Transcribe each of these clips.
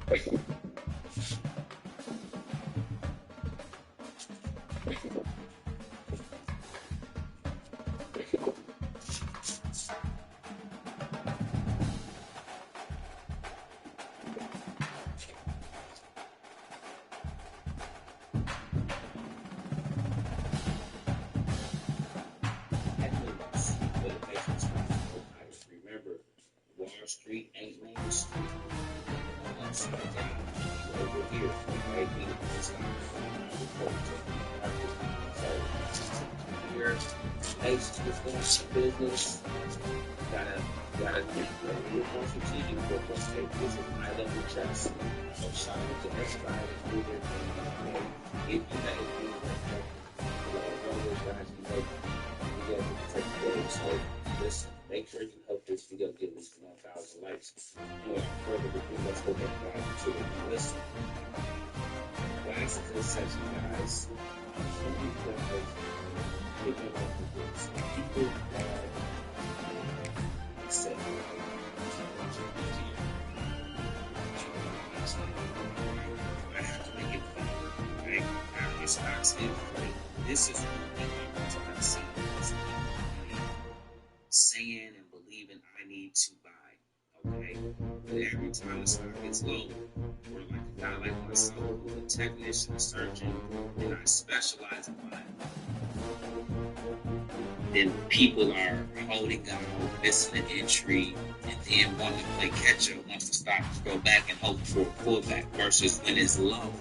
Remember, Wall Street ain't Main Street. Upside down, over here, right? So here, Ace is going to business. Gotta think a little more strategic for what's take. This is high level chess. So shout out to everybody who did their if you make it, one of those guys you make, you get to take the game. So listen, make sure you help this video get at least 1,000 likes. And further review, let's go back to the listen. Last is this section, guys. Some people have picking up the books. People that said, I have to make it fun, right? After stocks in play, this is what I see saying and believing I need to buy, okay? But every time the stock is low, or like a guy like myself, who's a technician, a surgeon, and I specialize in buying, then people are holding out, missing an entry, and then wanting to play catch up once the stocks go back and hope for a pullback versus when it's low.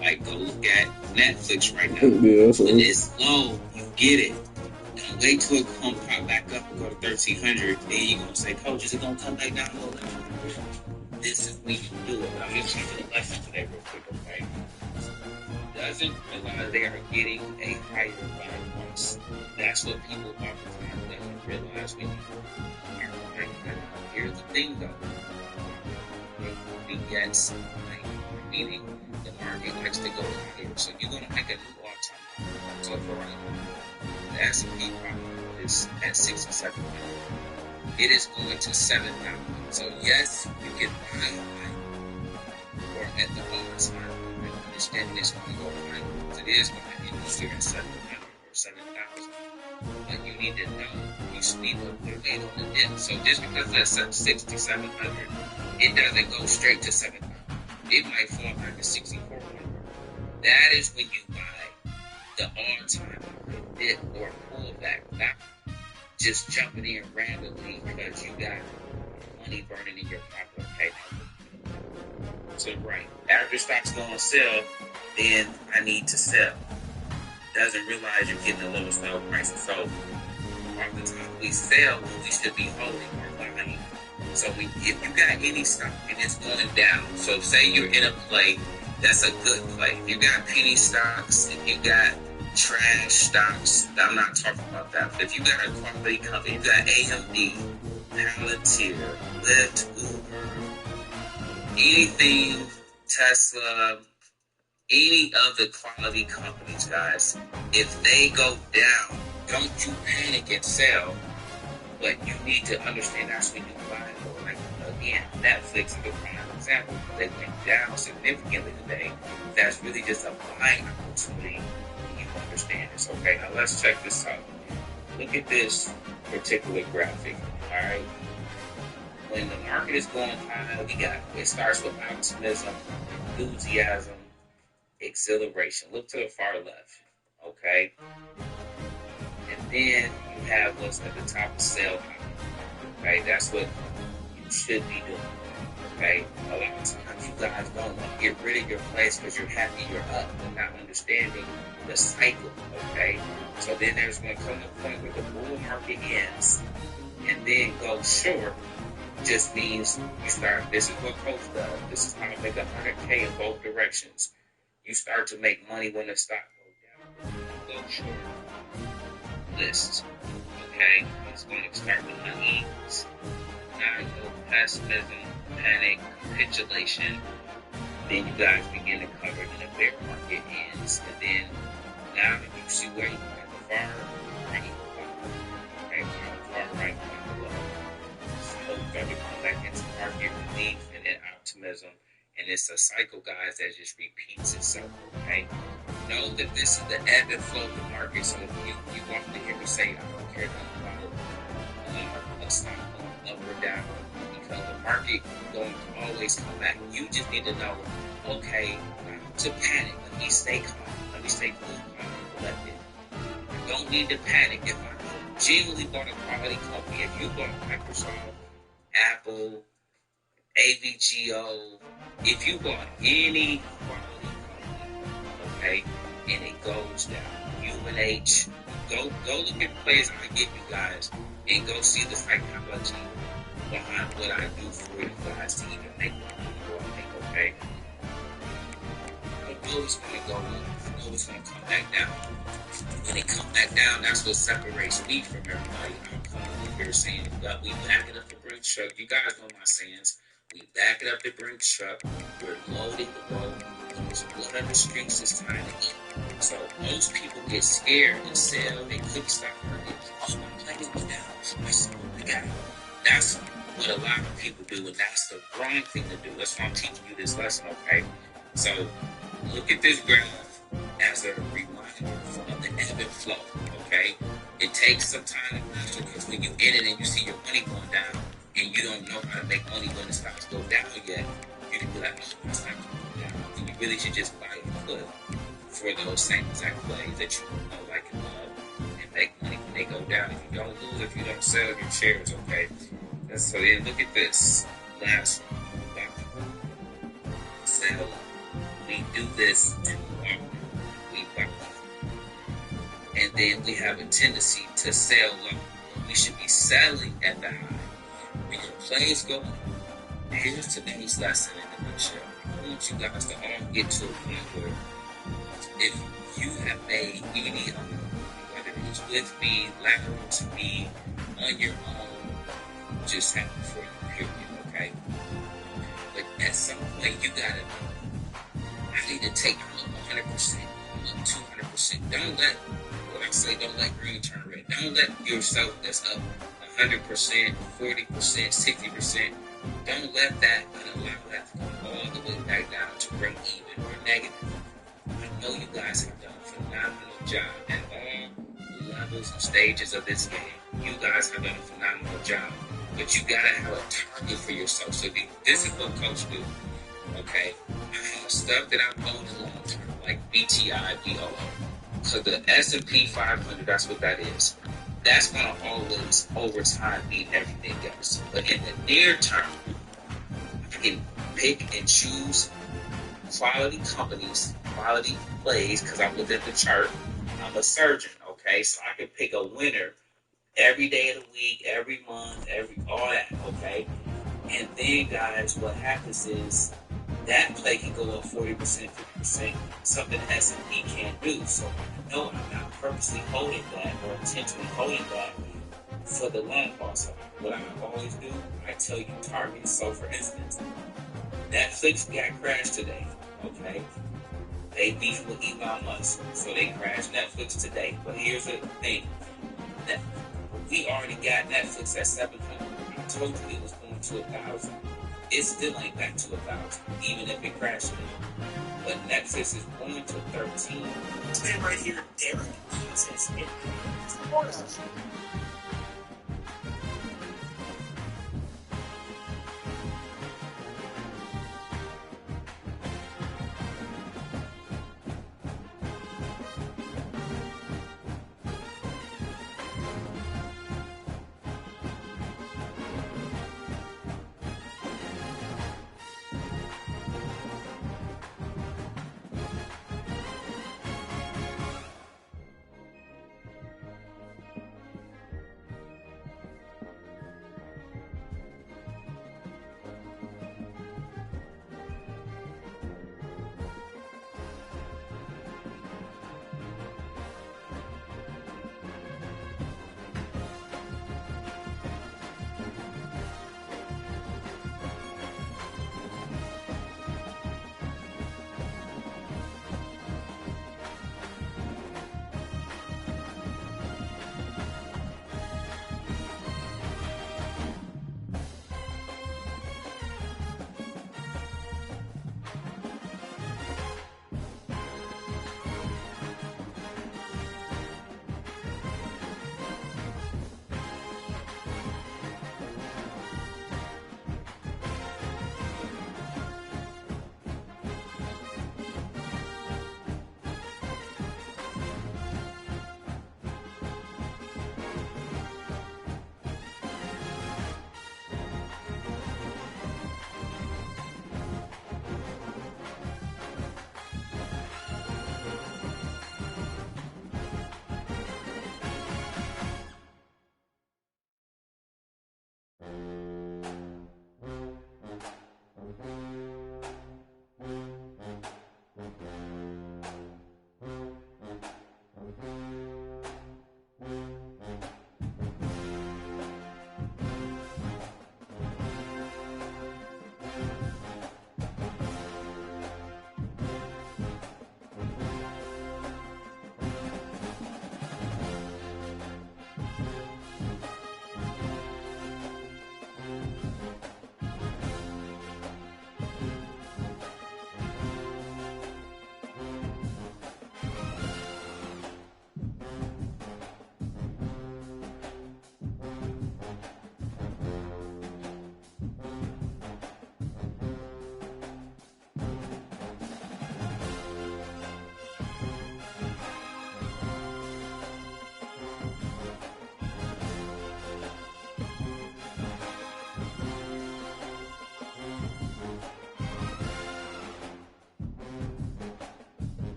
Like, go look at Netflix right now. Yeah, when it's low, you get it. Don't wait till it come pop back up and go to 1,300. Then you're going to say, Coach, is it going to come back down a little? This is when you do it. I'm just teaching a lesson today real quick, okay? Doesn't realize they are getting a higher buying price. That's what people oftentimes doesn't realize when you are buying. Here's the thing, though. It gets meaning the market likes to go higher. So you're going to make a new all-time. So for right now, the S&P is at 67. It is going to 7,000. So yes, you can buy high or at the all-time. Understand this going to go high. It is going to end this year at 7,000 or 7,000. But you need to know you need to wait on the dip. So just because that's at 6,700, it doesn't go straight to 7,000. It might fall back to 6,400. That is when you buy the all-time dip or pullback, not just jumping in randomly because you got money burning in your pocket. Okay. So right, after stock's going to sell, then I need to sell. Doesn't realize you're getting the lowest sell prices. So oftentimes we sell when we should be holding or buying. So if you got any stock and it's going down, so say you're in a play, that's a good play. If you got penny stocks, if you got trash stocks, I'm not talking about that. But if you got a quality company, you got AMD, Palantir, Lyft, Uber, anything, Tesla, any of the quality companies, guys, if they go down, don't you panic and sell. But you need to understand that's when you buy. Like, again, Netflix is a prime example. They went down significantly today. That's really just a buying opportunity. You understand this, okay? Now let's check this out. Look at this particular graphic, all right? When the market is going high, it starts with optimism, enthusiasm, exhilaration. Look to the far left, okay? And then you have what's at the top of sell, okay? That's what you should be doing, okay? A lot of times you guys don't want to get rid of your place because you're happy you're up and not understanding the cycle, okay? So then there's going to come a point where the bull market ends and then go short. Just means you start, this is what Coach does. This is how to make 100K in both directions. You start to make money when the stock goes down. Go short. List. Okay? It's going to start with unease. Now you go pessimism, panic, capitulation. Then you guys begin to cover and the bear market ends. And then now you see where you at the far right. Okay, far right below. So you got to come back into market relief and then optimism. And And it's a cycle, guys, that just repeats itself, okay? Know that this is the ebb and flow of the market. So if you want to hear me say, I don't care nothing about a stock going up or down, because the market going to always come back. You just need to know, okay, not to panic. Let me stay calm. Let me stay cool, calm, and collected. I don't need to panic. If I genuinely bought a quality company, if you bought Microsoft, Apple, AVGO, if you bought any quality company, okay, and it goes down, UNH, go look at the plays I give you guys, and go see the psychology behind what I do for you guys to even make money, okay? I know it's going to go up. I know it's going to come back down. When it come back down, that's what separates me from everybody. I'm coming in here saying, we backing up the Brinks truck. You guys know my sayings. We backing up the Brinks truck. We're loading the road. And there's blood on the streets this time to eat. So most people get scared and sell. They couldn't stop hurting. Oh, my plane went down. I sold the guy. That's what a lot of people do, and that's the wrong thing to do. That's why I'm teaching you this lesson, okay? So look at this graph as a reminder of the ebb and flow, okay? It takes some time to master, because when you in it and you see your money going down and you don't know how to make money when the stocks go down yet, you can be like, oh, it's not going down. And you really should just buy a put for those same exact plays that you know, like, and love, and make money when they go down. If you don't lose, if you don't sell your shares, okay? And so then look at this last one. Sell. We do this and we buy. And then we have a tendency to sell low. We should be selling at the high. When your plays go up, here's today's lesson in a nutshell. I want you guys to all get to a point where if you have made any of it, whether it's with me, lateral to me, on your own, just happen for you, period, okay? But at some point, you gotta know, I need to take you up 100%, up 200%. Don't let, what I say, don't let green turn red. Don't let yourself that's up 100%, 40%, 60%. Don't let that and allow that to go all the way back down to break even or negative. I know you guys have done a phenomenal job at all levels and stages of this game. You guys have done a phenomenal job. But you gotta have a target for yourself. So this is what Coach do. Okay? I have stuff that I'm owning long term, like BTI, BOO. So the S&P 500, that's what that is. That's gonna always, over time, beat everything else. But in the near term, I can pick and choose quality companies, quality plays, because I'm within the chart. I'm a surgeon, okay? So I can pick a winner every day of the week, every month, all that, okay? And then, guys, what happens is that play can go up 40%, 50%, something the S&P can't do. So I know I'm not purposely holding that or intentionally holding that for the long haul. So what I always do, I tell you targets. So for instance, Netflix got crashed today, okay? They beefed with Elon Musk, so they crashed Netflix today. But here's the thing. We already got Netflix at 700. I told you it was going to 1,000. It still ain't back to 1,000, even if it crashed today. But Netflix is going to 13. This man right here, Derek, says it.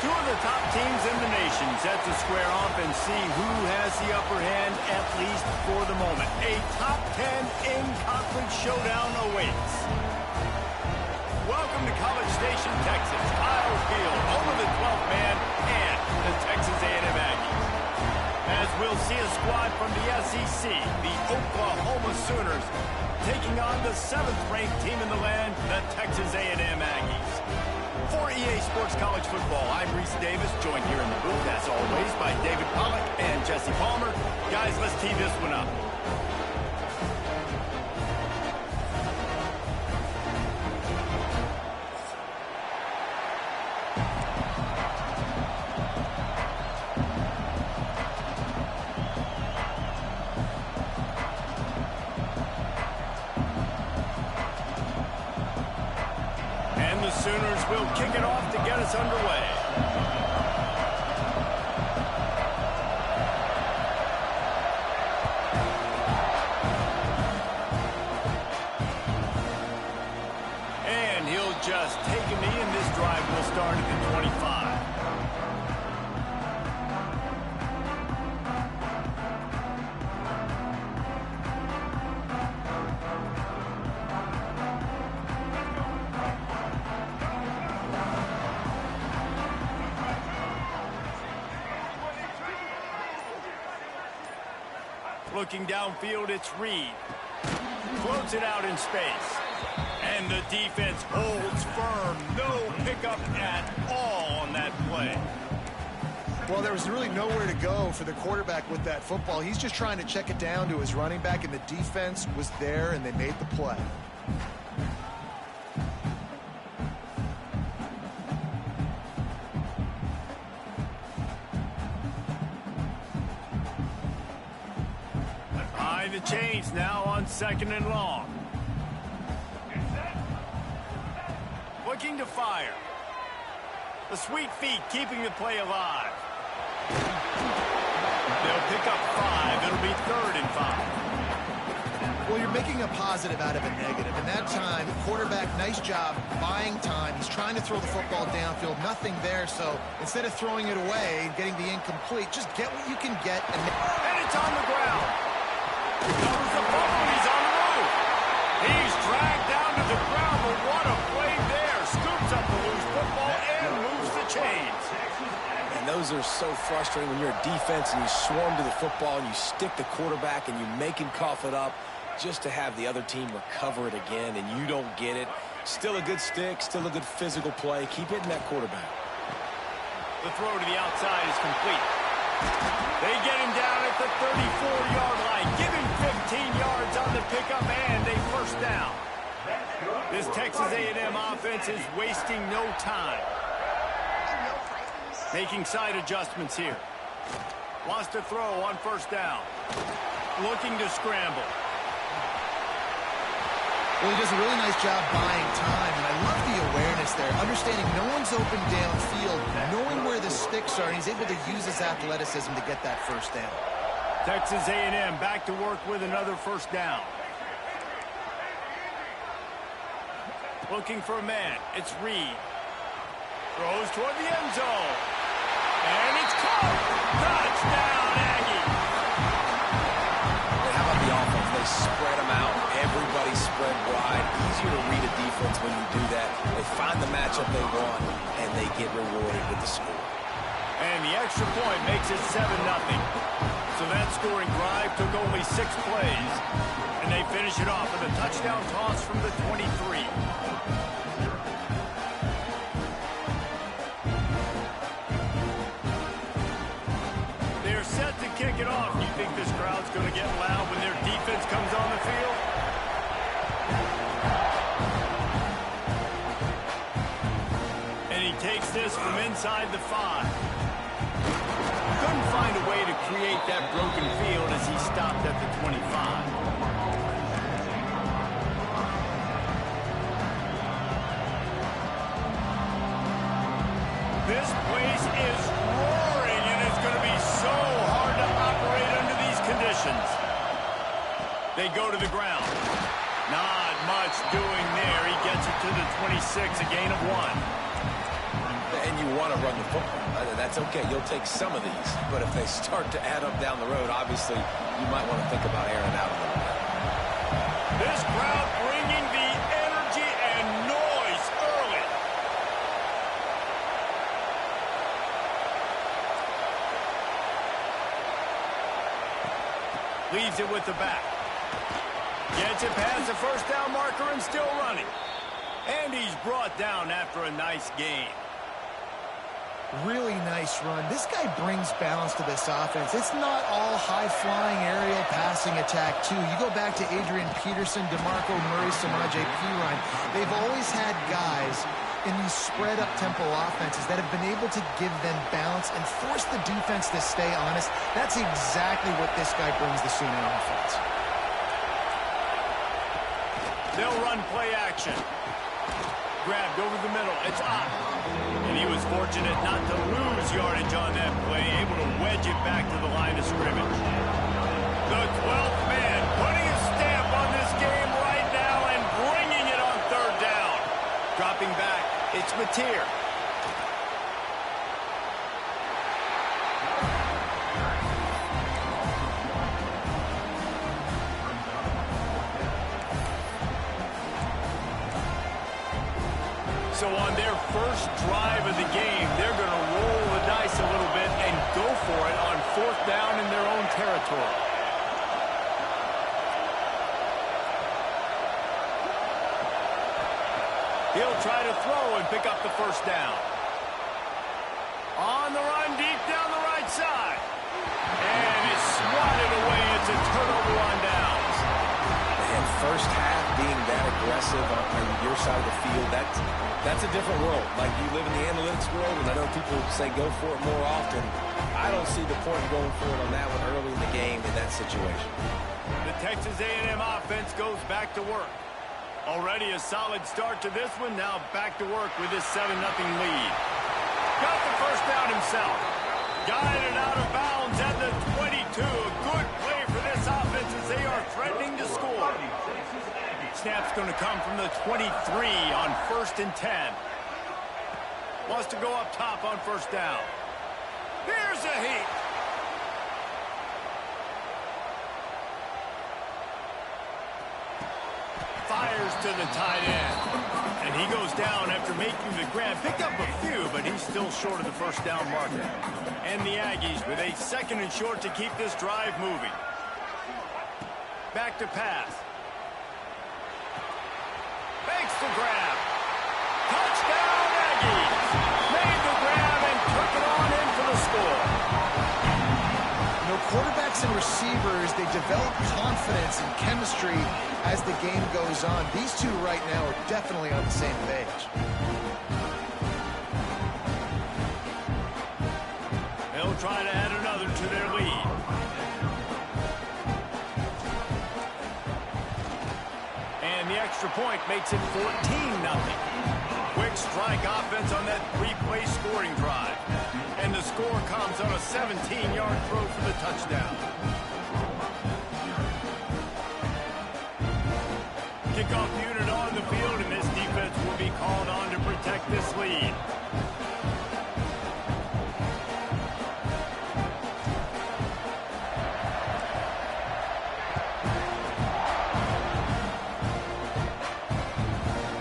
Two of the top teams in the nation set to square off and see who has the upper hand, at least for the moment. A top 10 in-conference showdown awaits. Welcome to College Station, Texas. Kyle Field, home of the 12th man and the Texas A&M Aggies. As we'll see a squad from the SEC, the Oklahoma Sooners, taking on the 7th-ranked team in the land, the Texas A&M Aggies. For EA Sports College Football, I'm Reese Davis, joined here in the booth, as always, by David Pollack and Jesse Palmer. Guys, let's tee this one up. The Sooners will kick it off to get us underway. And he'll just take a knee, and this drive will start at the 25. Looking downfield, it's Reed. Floats it out in space. And the defense holds firm. No pickup at all on that play. Well, there was really nowhere to go for the quarterback with that football. He's just trying to check it down to his running back, and the defense was there, and they made the play. The chains now on 2nd and long. Looking to fire. The sweet feet keeping the play alive. They'll pick up 5. It'll be 3rd and 5. Well, you're making a positive out of a negative. In that time, quarterback, nice job buying time. He's trying to throw the football downfield. Nothing there, so instead of throwing it away and getting the incomplete, just get what you can get. And it's on the ground. Covers the fumble. He's on the move. He's dragged down to the ground, but what a play there. Scoops up the loose football and moves the chains. And those are so frustrating when you're a defense and you swarm to the football and you stick the quarterback and you make him cough it up just to have the other team recover it again and you don't get it. Still a good stick, still a good physical play. Keep hitting that quarterback. The throw to the outside is complete. They get him down at the 34-yard line. Give him 15 yards on the pickup and a first down. This Texas A&M offense is wasting no time. Making side adjustments here. Wants to throw on first down. Looking to scramble. Well, he does a really nice job buying time, and I love the awareness there. Understanding no one's open downfield, knowing where the sticks are, and he's able to use his athleticism to get that first down. Texas A&M back to work with another first down. Looking for a man. It's Reed. Throws toward the end zone. And it's caught. Touchdown, Aggie. How about the offense? They spread them out. Everybody spread wide. Easier to read a defense when you do that. They find the matchup they want, and they get rewarded with the score. And the extra point makes it 7-0. So that scoring drive took only 6 plays. And they finish it off with a touchdown toss from the 23. Set to kick it off. You think this crowd's going to get loud when their defense comes on the field? And he takes this from inside the 5. Couldn't find a way to create that broken field as he stopped at the 25. This place is roaring, and it's going to be so hard to operate under these conditions. They go to the ground. Not much doing there. He gets it to the 26, a gain of 1. And you want to run the football. That's okay. You'll take some of these. But if they start to add up down the road, obviously, you might want to think about airing out a little bit. This crowd bringing the energy and noise early. Leaves it with the back. Gets it past the first down marker and still running. And he's brought down after a nice gain. Really nice run. This guy brings balance to this offense. It's not all high-flying aerial passing attack, too. You go back to Adrian Peterson, DeMarco Murray, Samaje Perine. They've always had guys in these spread-up tempo offenses that have been able to give them balance and force the defense to stay honest. That's exactly what this guy brings the Sooner offense. They'll run play action. Grabbed over the middle. It's up. And he was fortunate not to lose yardage on that play, able to wedge it back to the line of scrimmage. The 12th man putting a stamp on this game right now and bringing it on third down. Dropping back, it's Mateer. So on their first drive of the game, they're going to roll the dice a little bit and go for it on fourth down in their own territory. He'll try to throw and pick up the first down. On the run, deep down the right side. And it's swatted away. It's a turnover on downs. And first half being that aggressive on your side of the field, that's a different world. Like, you live in the analytics world, and I know people say go for it more often. I don't see the point in going for it on that one early in the game in that situation. The Texas A&M offense goes back to work. Already a solid start to this one. Now back to work with this 7-0 lead. Got the first down himself. Got it out of bounds at the 22. A good play for this offense as they are threatening to score. snap's going to come from the 23 on 1st and 10. Wants to go up top on 1st down. Here's a heat. Fires to the tight end. And he goes down after making the grab. Picked up a few, but he's still short of the 1st down marker. And the Aggies with a 2nd and short to keep this drive moving. Back to pass. Makes the grab. Touchdown, Aggies. Made the grab and took it on in for the score. You know, quarterbacks and receivers, they develop confidence and chemistry as the game goes on. These two right now are definitely on the same page. They'll try to add another to their lead. And the extra point makes it 14-0. Quick strike offense on that 3-play scoring drive. And the score comes on a 17-yard throw for the touchdown. Kickoff unit on the field, and this defense will be called on to protect this lead.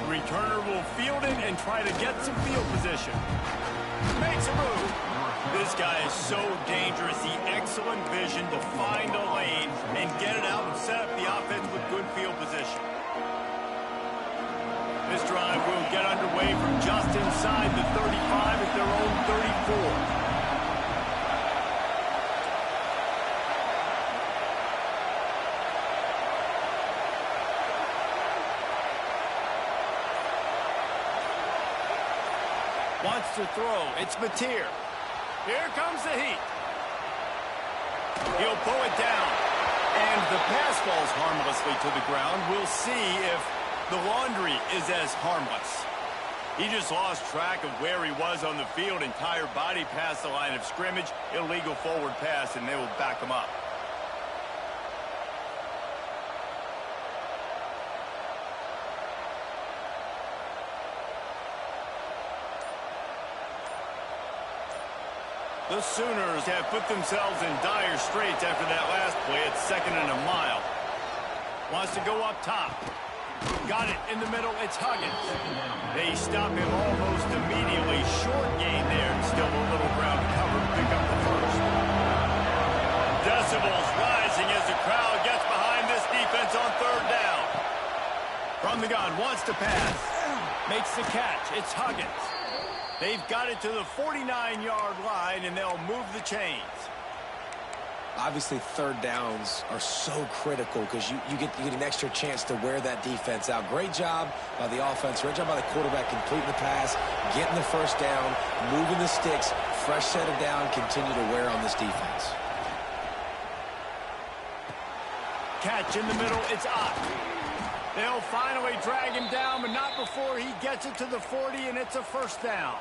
Returner will field it and try to get some field position. Makes a move. This guy is so dangerous. The excellent vision to find a lane and get it out and set up the offense with good field position. This drive will get underway from just inside the 35 at their own 34. Wants to throw. It's Mateer. Here comes the heat. He'll pull it down. And the pass falls harmlessly to the ground. We'll see if the laundry is as harmless. He just lost track of where he was on the field. Entire body past the line of scrimmage. Illegal forward pass, and they will back him up. The Sooners have put themselves in dire straits after that last play. It's 2nd and a mile. Wants to go up top. Got it in the middle. It's Huggins. They stop him almost immediately. Short gain there, and still a little ground cover to pick up the 1st. Decibels rising as the crowd gets behind this defense on 3rd down. From the gun, wants to pass. Makes the catch. It's Huggins. They've got it to the 49-yard line, and they'll move the chains. Obviously, 3rd downs are so critical because you get an extra chance to wear that defense out. Great job by the offense. Great job by the quarterback completing the pass, getting the 1st down, moving the sticks, fresh set of down, continue to wear on this defense. Catch in the middle. It's Ott. They'll finally drag him down, but not before he gets it to the 40, and it's a 1st down.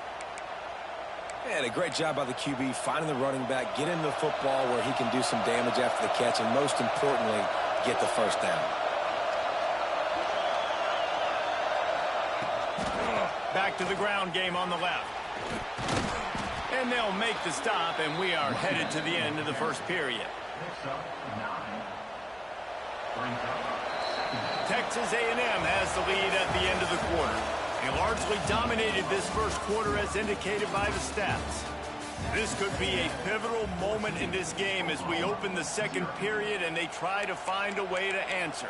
And a great job by the QB finding the running back, getting the football where he can do some damage after the catch, and most importantly, get the 1st down. Back to the ground game on the left. And they'll make the stop, and we are headed to the end of the 1st period. Texas A&M has the lead at the end of the quarter. They largely dominated this 1st quarter as indicated by the stats. This could be a pivotal moment in this game as we open the 2nd period and they try to find a way to answer.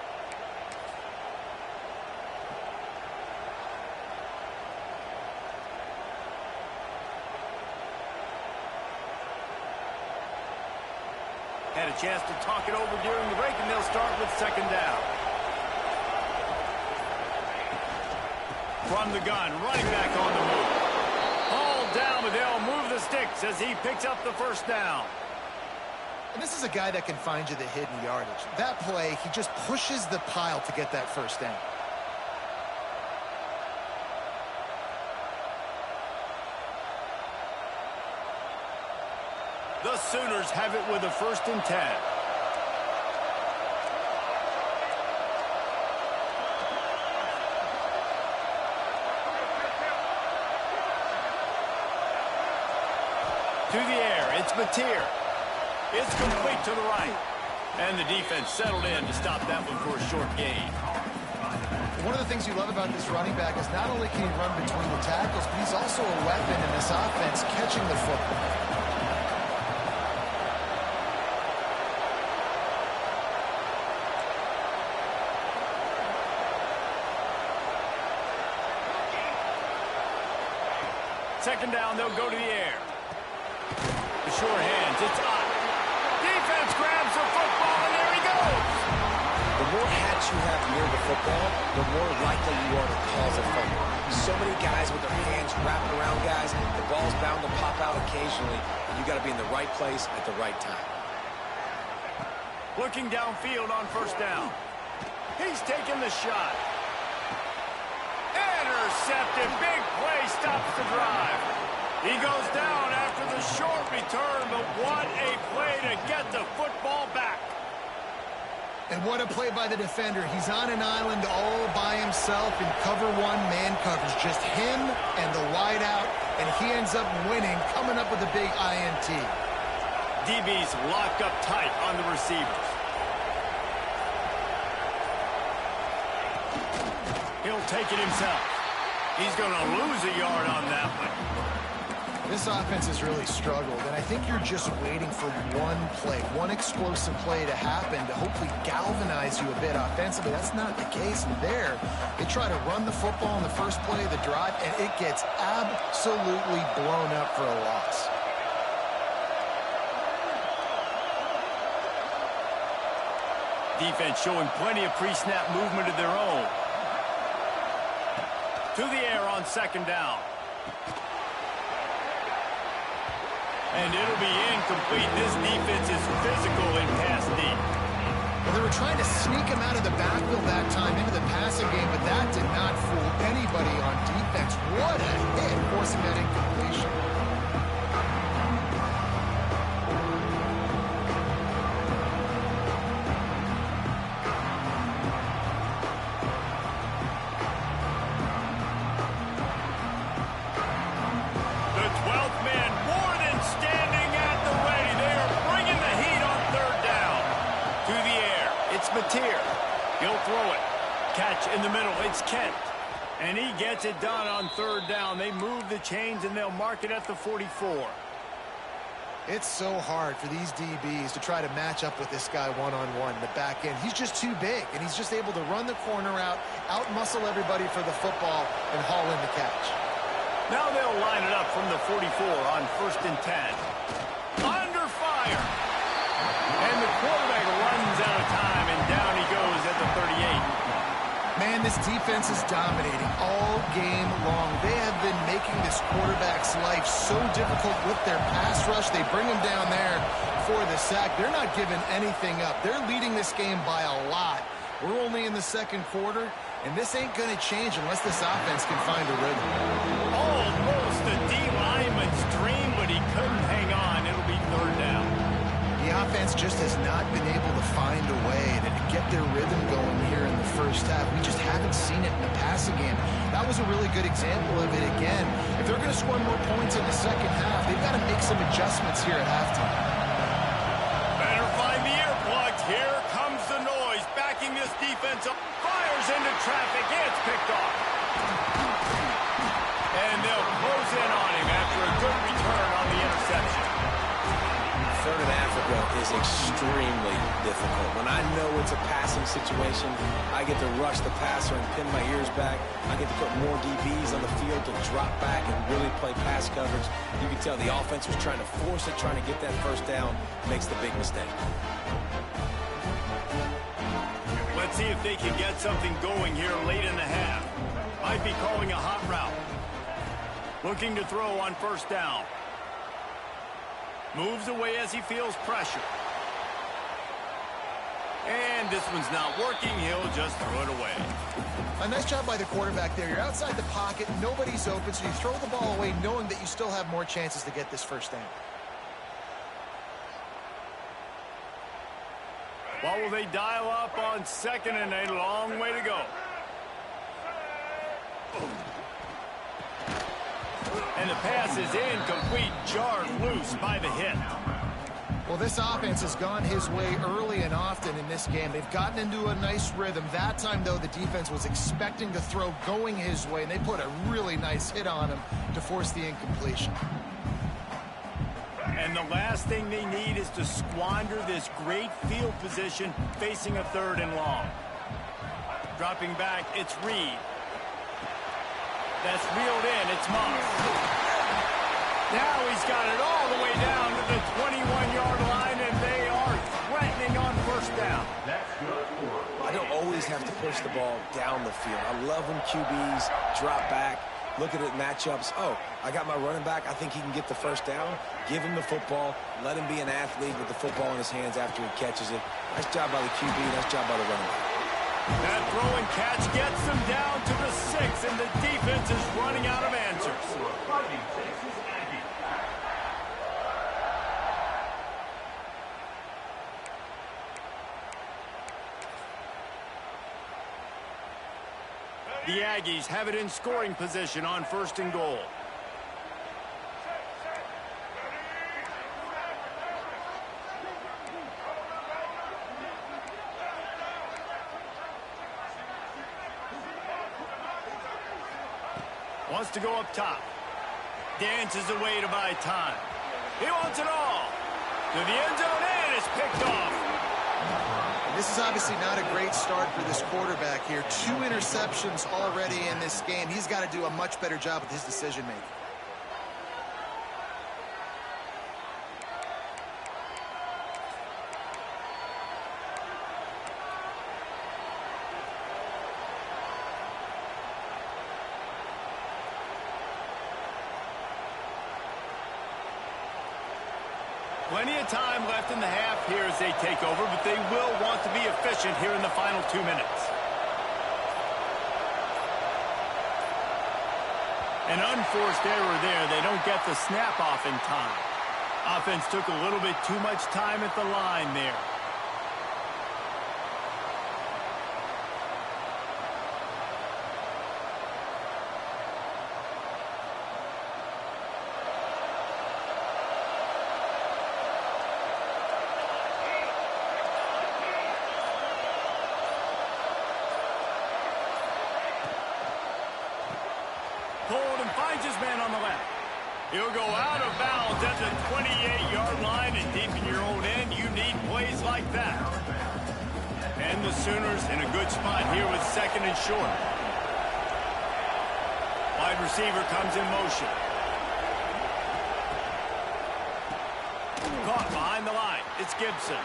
Had a chance to talk it over during the break, and they'll start with 2nd down. From the gun, running back on the move. Hauled down, but they'll move the sticks as he picks up the 1st down. And this is a guy that can find you the hidden yardage. That play, he just pushes the pile to get that 1st down. The Sooners have it with a 1st and 10. It's Mateer. It's complete to the right. And the defense settled in to stop that one for a short gain. One of the things you love about this running back is not only can he run between the tackles, but he's also a weapon in this offense catching the football. Second down, they'll go to the air. The sure hands, it's up. Defense grabs the football, and there he goes. The more hats you have near the football, the more likely you are to cause a fumble. So many guys with their hands wrapped around guys, the ball's bound to pop out occasionally, and you got to be in the right place at the right time. Looking downfield on first down. He's taking the shot. Intercepted. Big play stops the drive. He goes down after the short return, but what a play to get the football back. And what a play by the defender. He's on an island all by himself in cover one man coverage. Just him and the wideout, and he ends up winning, coming up with a big INT. DB's locked up tight on the receivers. He'll take it himself. He's going to lose a yard on that one. This offense has really struggled, and I think you're just waiting for one play, one explosive play to happen to hopefully galvanize you a bit offensively. That's not the case. And there, they try to run the football in the first play of the drive, and it gets absolutely blown up for a loss. Defense showing plenty of pre-snap movement of their own. To the air on second down. And it'll be incomplete. This defense is physical in pass deep. Well, they were trying to sneak him out of the backfield that time into the passing game, but that did not fool anybody on defense. What a hit, forcing that incompletion. He'll throw it. Catch in the middle. It's Kent. And he gets it done on third down. They move the chains, and they'll mark it at the 44. It's so hard for these DBs to try to match up with this guy one-on-one in the back end. He's just too big, and he's just able to run the corner out-muscle everybody for the football, and haul in the catch. Now they'll line it up from the 44 on 1st and 10. Under fire. And the quarterback runs out of time, and down he goes at the 38. Man, this defense is dominating all game long. They have been making this quarterback's life so difficult with their pass rush. They bring him down there for the sack. They're not giving anything up. They're leading this game by a lot. We're only in the second quarter, and this ain't going to change unless this offense can find a rhythm. Almost a D-lineman's dream, but he couldn't hang on. It'll be third down. The offense just has not been able to find a way to get their rhythm going here in the first half. We just haven't seen it in the passing game. That was a really good example of it again. If they're going to score more points in the second half, they've got to make some adjustments here at halftime. Better find the earplugs. Here comes the noise. Backing this defense up. Fires into traffic. It's picked off. And they'll close in on him after a good return on the interception. Third in Africa is extremely difficult. When I know it's a passing situation, I get to rush the passer and pin my ears back. I get to put more DBs on the field to drop back and really play pass coverage. You can tell the offense was trying to force it, trying to get that first down, makes the big mistake. Let's see if they can get something going here late in the half. Might be calling a hot route. Looking to throw on first down. Moves away as he feels pressure. And this one's not working. He'll just throw it away. A nice job by the quarterback there. You're outside the pocket. Nobody's open, so you throw the ball away knowing that you still have more chances to get this first down. What will they dial up on 2nd and 8? A long way to go. And the pass is incomplete, jarred loose by the hit. Well, this offense has gone his way early and often in this game. They've gotten into a nice rhythm. That time, though, the defense was expecting the throw going his way, and they put a really nice hit on him to force the incompletion. And the last thing they need is to squander this great field position facing a 3rd and long. Dropping back, it's Reed. That's reeled in, it's Moss. Now he's got it all the way down to the 21-yard line, and they are threatening on 1st down. I don't always have to push the ball down the field. I love when QBs drop back, look at it matchups. Oh, I got my running back. I think he can get the 1st down. Give him the football. Let him be an athlete with the football in his hands after he catches it. Nice job by the QB. Nice job by the running back. That throw and catch gets them down to the 6, and the defense is running out of answers. The Aggies have it in scoring position on 1st and goal. Wants to go up top. Dances away to buy time. He wants it all. To the end zone, and it's picked off. This is obviously not a great start for this quarterback here. 2 interceptions already in this game. He's got to do a much better job with his decision-making. Plenty of time left in the half here as they take over, but they will want to be efficient here in the final 2 minutes. An unforced error there. They don't get the snap off in time. Offense took a little bit too much time at the line there. And finds his man on the left. He'll go out of bounds at the 28-yard line, and deep in your own end, you need plays like that. And the Sooners in a good spot here with 2nd and short. Wide receiver comes in motion. Caught behind the line. It's Gibson.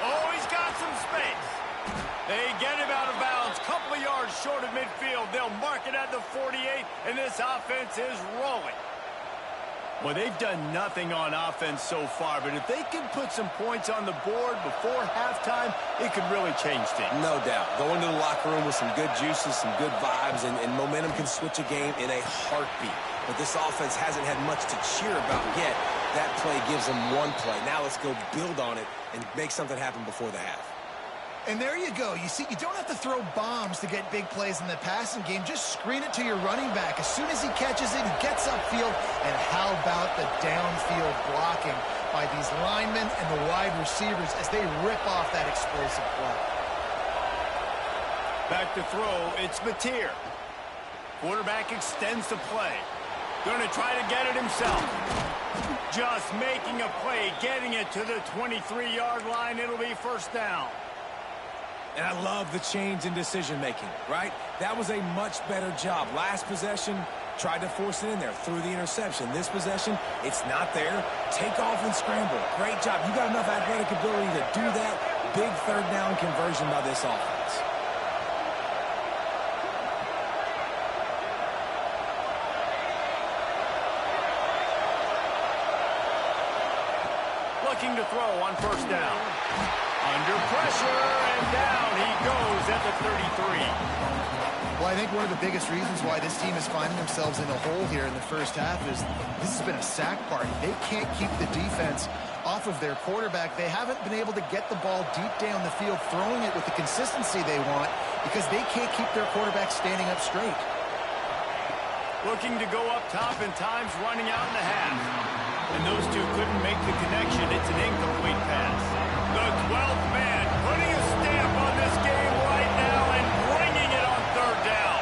Oh, he's got some space. They get him out of bounds, couple of yards short of midfield. They'll mark it at the 48, and this offense is rolling. Well, they've done nothing on offense so far, but if they can put some points on the board before halftime, it could really change things. No doubt. Go into the locker room with some good juices, some good vibes, and momentum can switch a game in a heartbeat. But this offense hasn't had much to cheer about yet. That play gives them one play. Now let's go build on it and make something happen before the half. And there you go. You see, you don't have to throw bombs to get big plays in the passing game. Just screen it to your running back. As soon as he catches it, he gets upfield. And how about the downfield blocking by these linemen and the wide receivers as they rip off that explosive play. Back to throw, it's Mateer. Quarterback extends the play. Going to try to get it himself. Just making a play, getting it to the 23-yard line. It'll be 1st down. And I love the change in decision-making, right? That was a much better job. Last possession, tried to force it in there, threw the interception. This possession, it's not there. Take off and scramble. Great job. You got enough athletic ability to do that. Big 3rd down conversion by this offense. Looking to throw on 1st down. Under pressure, and down he goes at the 33. Well, I think one of the biggest reasons why this team is finding themselves in a hole here in the 1st half is this has been a sack party. They can't keep the defense off of their quarterback. They haven't been able to get the ball deep down the field, throwing it with the consistency they want because they can't keep their quarterback standing up straight. Looking to go up top and time's running out in the half. And those two couldn't make the connection. It's an incomplete pass. The 12th man putting a stamp on this game right now and bringing it on third down.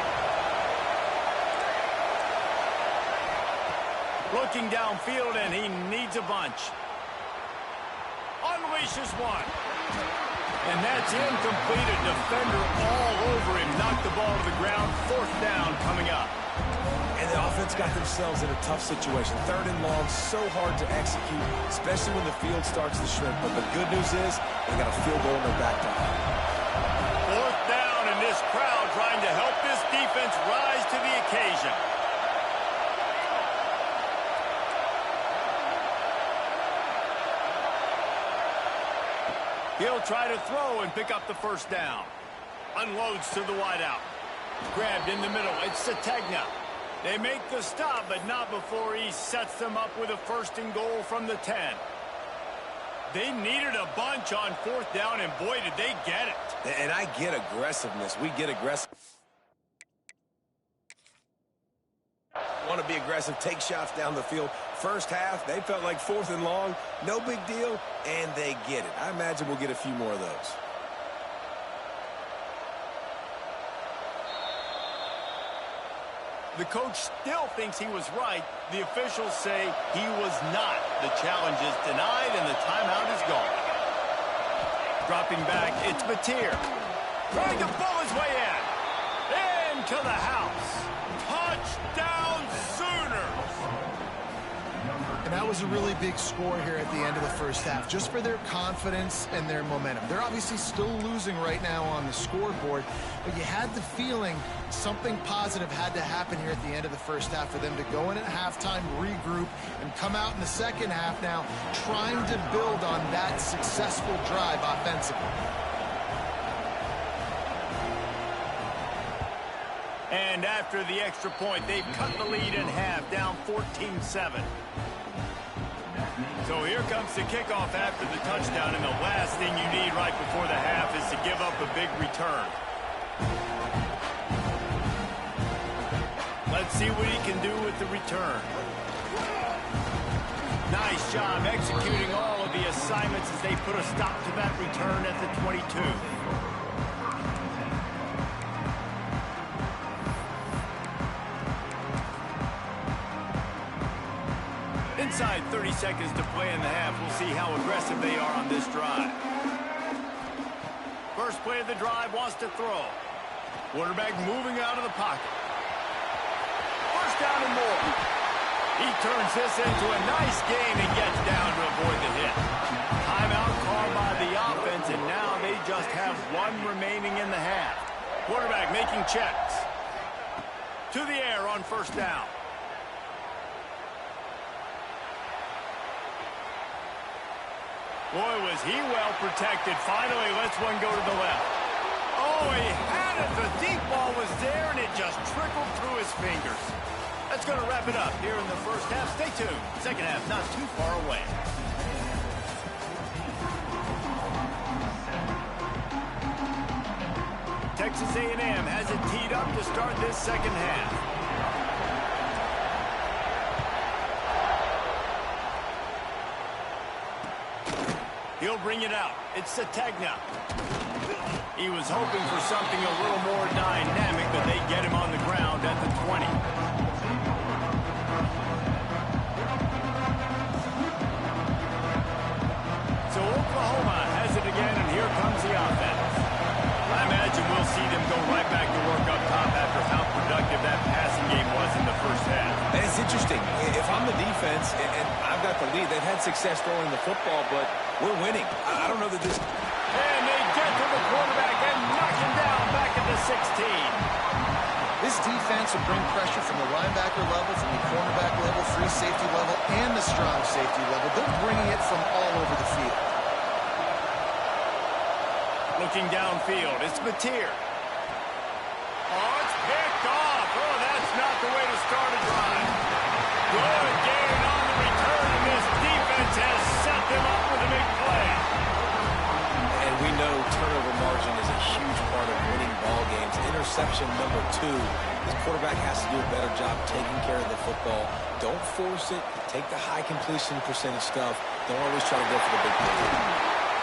Looking downfield, and he needs a bunch. Unleashes one. And that's incomplete. A defender all over him. Knocked the ball to the ground. Fourth down coming up. And the offense got themselves in a tough situation. Third and long, so hard to execute, especially when the field starts to shrink. But the good news is they got a field goal in their back pocket. Fourth down, and this crowd trying to help this defense rise to the occasion. He'll try to throw and pick up the first down. Unloads to the wideout. Grabbed in the middle. It's Sategna. They make the stop, but not before he sets them up with a first and goal from the 10. They needed a bunch on fourth down, and boy, did they get it. And I get aggressiveness. We get aggressive. Want to be aggressive, take shots down the field. First half, they felt like fourth and long. No big deal, and they get it. I imagine we'll get a few more of those. The coach still thinks he was right. The officials say he was not. The challenge is denied, and the timeout is gone. Dropping back, it's Mateer. Trying to pull his way in. Into the house. Touchdown, Sooners! And that was a really big score here at the end of the first half, just for their confidence and their momentum. They're obviously still losing right now on the scoreboard, but you had the feeling something positive had to happen here at the end of the first half for them to go in at halftime, regroup, and come out in the second half now trying to build on that successful drive offensively. And after the extra point, they've cut the lead in half, down 14-7. So here comes the kickoff after the touchdown, and the last thing you need right before the half is to give up a big return. Let's see what he can do with the return. Nice job executing all of the assignments as they put a stop to that return at the 22. Inside 30 seconds to play in the half. We'll see how aggressive they are on this drive. First play of the drive, wants to throw. Quarterback moving out of the pocket. First down and more. He turns this into a nice gain and gets down to avoid the hit. Timeout called by the offense, and now they just have one remaining in the half. Quarterback making checks. To the air on first down. Boy, was he well protected. Finally lets one go to the left. Oh, he had it. The deep ball was there, and it just trickled through his fingers. That's going to wrap it up here in the first half. Stay tuned. Second half not too far away. Texas A&M has it teed up to start this second half. He'll bring it out. It's Sategna. He was hoping for something a little more dynamic, but they get him on the ground at the 20. So Oklahoma has it again, and here comes the offense. I imagine we'll see them go right back to work up top after how productive that passing game was in the first half. And it's interesting. If I'm the defense and I've got the lead, they've had success throwing the football, but we're winning. I don't know that this... And they get to the quarterback and knock him down back at the 16. This defense will bring pressure from the linebacker level, from the cornerback level, free safety level, and the strong safety level. They're bringing it from all over the field. Looking downfield, it's Mateer. Oh, it's picked off. Oh, that's not the way to start a drive. Good gain on the return, and this defense has set them up with a big play. And we know turnover margin is a huge part of winning ball games. Interception number 2 This quarterback has to do a better job taking care of the football. Don't force it. Take the high completion percentage stuff. Don't always try to go for the big play.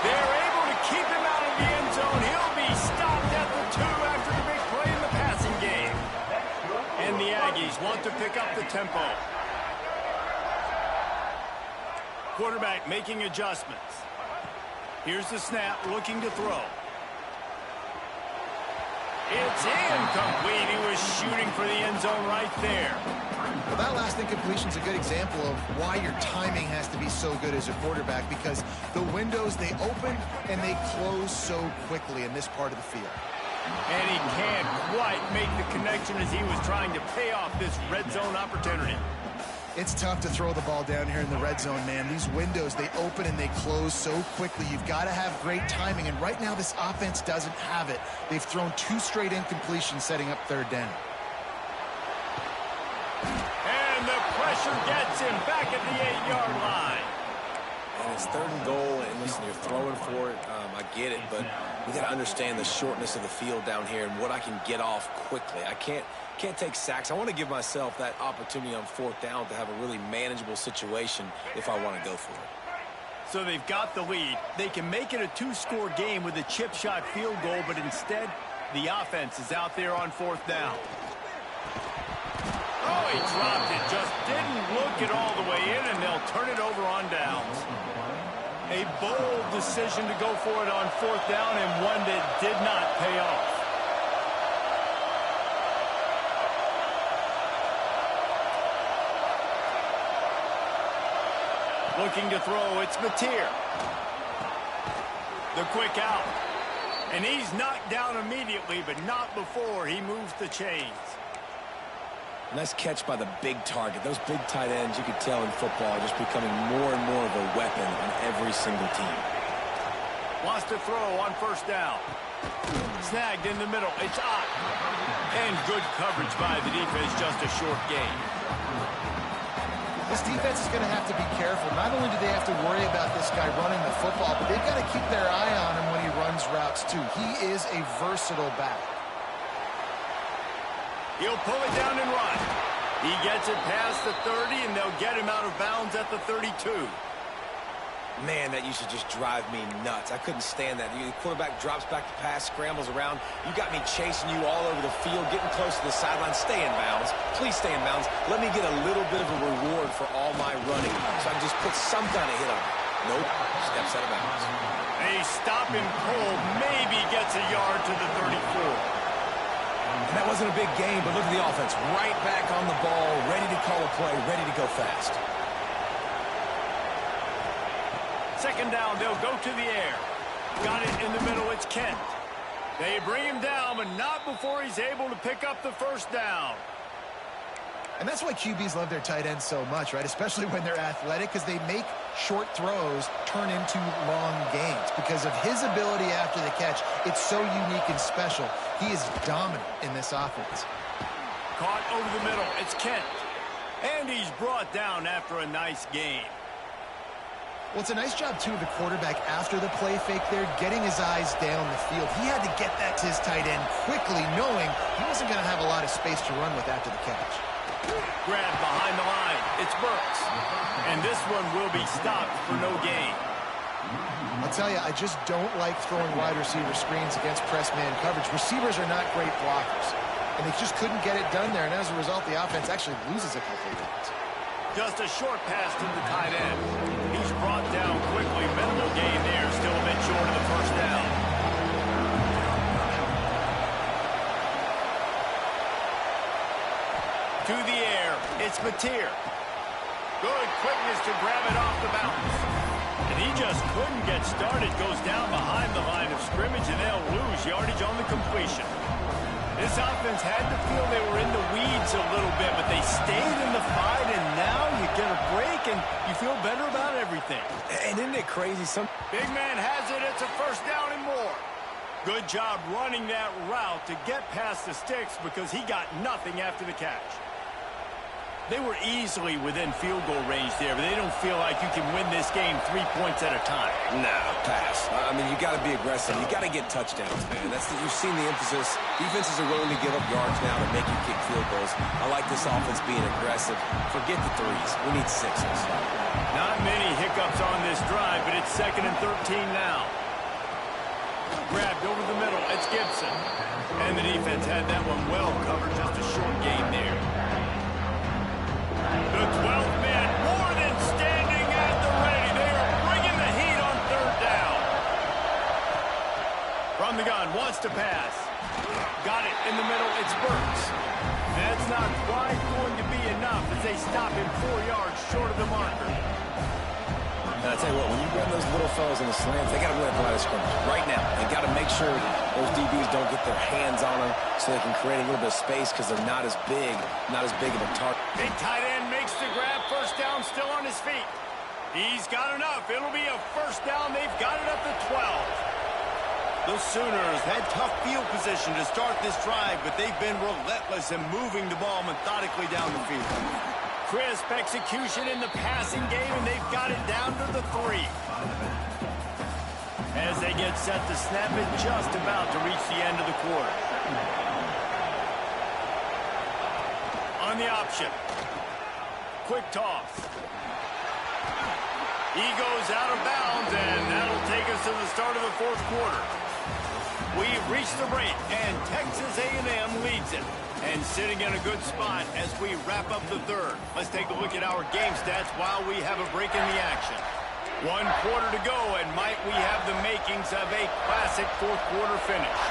They're able to keep him out of the end zone. He'll be stopped at the 2 after the big play in the passing game. And the Aggies want to pick up the tempo. Quarterback making adjustments. Here's the snap, looking to throw. It's incomplete. He was shooting for the end zone right there. Well, that last incompletion is a good example of why your timing has to be so good as a quarterback, because the windows, they open and they close so quickly in this part of the field. And he can't quite make the connection as he was trying to pay off this red zone opportunity. It's tough to throw the ball down here in the red zone, man. These windows, they open and they close so quickly. You've got to have great timing, and right now this offense doesn't have it. They've thrown 2 straight incompletions setting up 3rd down. And the pressure gets him back at the 8-yard line. And it's 3rd and goal, and listen, you're throwing for it. I get it, but we got to understand the shortness of the field down here and what I can get off quickly. I can't take sacks. I want to give myself that opportunity on 4th down to have a really manageable situation if I want to go for it. So they've got the lead. They can make it a 2-score game with a chip shot field goal, but instead, the offense is out there on 4th down. Oh, he dropped it. Just didn't look it all the way in, and they'll turn it over on downs. A bold decision to go for it on 4th down, and one that did not pay off. Looking to throw, it's Mateer. The quick out. And he's knocked down immediately, but not before he moves the chains. Nice catch by the big target. Those big tight ends, you could tell in football, are just becoming more and more of a weapon on every single team. Wants to throw on 1st down. Snagged in the middle. It's up. And good coverage by the defense, just a short gain. This defense is going to have to be careful. Not only do they have to worry about this guy running the football, but they've got to keep their eye on him when he runs routes, too. He is a versatile back. He'll pull it down and run. He gets it past the 30, and they'll get him out of bounds at the 32. Man, that used to just drive me nuts. I couldn't stand that. The quarterback drops back to pass, scrambles around. You got me chasing you all over the field, getting close to the sideline. Stay in bounds. Please stay in bounds. Let me get a little bit of a reward for all my running, so I can just put some kind of hit on it. Nope. Steps out of bounds. A stopping pull maybe gets a yard to the 34. And that wasn't a big game, but look at the offense. Right back on the ball, ready to call a play, ready to go fast. 2nd down, they'll go to the air. Got it in the middle, it's Kent. They bring him down, but not before he's able to pick up the 1st down. And that's why QBs love their tight ends so much, right? Especially when they're athletic, because they make short throws turn into long gains. Because of his ability after the catch, it's so unique and special. He is dominant in this offense. Caught over the middle, it's Kent. And he's brought down after a nice gain. Well, it's a nice job, too, of the quarterback after the play fake there, getting his eyes down the field. He had to get that to his tight end quickly, knowing he wasn't going to have a lot of space to run with after the catch. Grab behind the line. It's Burks. And this one will be stopped for no gain. I'll tell you, I just don't like throwing wide receiver screens against press man coverage. Receivers are not great blockers. And they just couldn't get it done there. And as a result, the offense actually loses a couple of yards. Just a short pass to the tight end. He's brought down quickly. Minimal gain there. Still a bit short of the 1st down. To the air. It's Mateer. Good quickness to grab it off the bounce. And he just couldn't get started. Goes down behind the line of scrimmage, and they'll lose yardage on the completion. This offense had to feel they were in the weeds a little bit, but they stayed in the fight, and now you get a break, and you feel better about everything. And isn't it crazy? Big man has it. It's a 1st down and more. Good job running that route to get past the sticks because he got nothing after the catch. They were easily within field goal range there, but they don't feel like you can win this game 3 points at a time. Nah, pass. I mean, you got to be aggressive. You got to get touchdowns, man. You've seen the emphasis. Defenses are willing to give up yards now to make you kick field goals. I like this offense being aggressive. Forget the threes. We need sixes. Not many hiccups on this drive, but it's 2nd and 13 now. Grabbed over the middle. It's Gibson. And the defense had that one well covered. Just a short game there. The 12th man more than standing at the ready. They are bringing the heat on 3rd down. From the gun, wants to pass. Got it in the middle. It's Burks. That's not quite going to be enough as they stop him 4 yards short of the marker. I'll tell you what, when you run those little fellas in the slants, they got to win at the line of scrimmage. Right now, they got to make sure those DBs don't get their hands on them so they can create a little bit of space because they're not as big of a target. Big tight end makes the grab. 1st down, still on his feet. He's got enough. It'll be a 1st down. They've got it up to 12. The Sooners had tough field position to start this drive, but they've been relentless in moving the ball methodically down the field. Crisp execution in the passing game, and they've got it down to the 3. As they get set to snap it, just about to reach the end of the quarter. On the option. Quick toss. He goes out of bounds, and that'll take us to the start of the 4th quarter. We've reached the break, and Texas A&M leads it. And sitting in a good spot as we wrap up the 3rd. Let's take a look at our game stats while we have a break in the action. 1 quarter to go, and might we have the makings of a classic 4th quarter finish.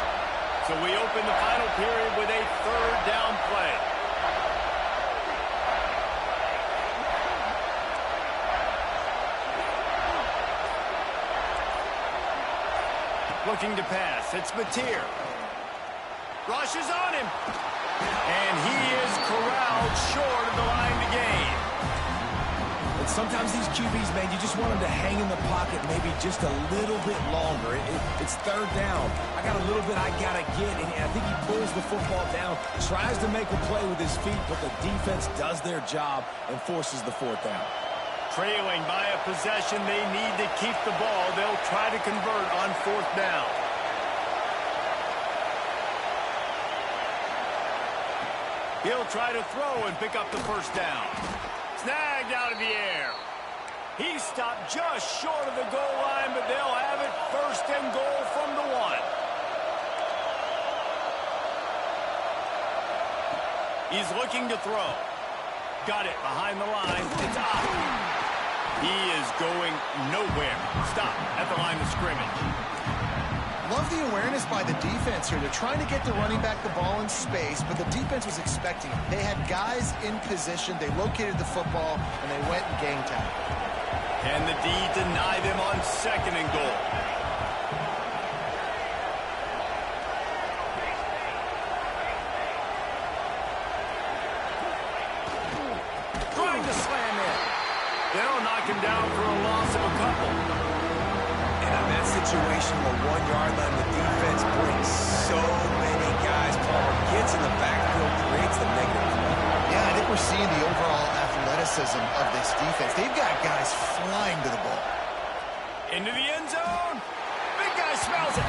So we open the final period with a 3rd down play. Looking to pass. It's Mateer. Rushes on him. And he is corralled short of the line to gain. And sometimes these QBs, man, you just want them to hang in the pocket maybe just a little bit longer. It's 3rd down. I got a little bit I got to get, and I think he pulls the football down, tries to make a play with his feet, but the defense does their job and forces the 4th down. Trailing by a possession, they need to keep the ball. They'll try to convert on 4th down. He'll try to throw and pick up the 1st down. Snagged out of the air. He stopped just short of the goal line, but they'll have it 1st and goal from the 1. He's looking to throw. Got it behind the line. It's out. He is going nowhere. Stop at the line of scrimmage. Love the awareness by the defense here. They're trying to get the running back the ball in space, but the defense was expecting it. They had guys in position. They located the football, and they went and gang tackle. And the D deny them on 2nd and goal. Trying to slam in. They'll knock him down for a loss of a couple. In that situation, the 1-yard line, the defense brings so many guys. Palmer gets in the backfield, creates the negative play. Yeah, I think we're seeing the overall athleticism of this defense. They've got guys flying to the ball. Into the end zone. Big guy smells it.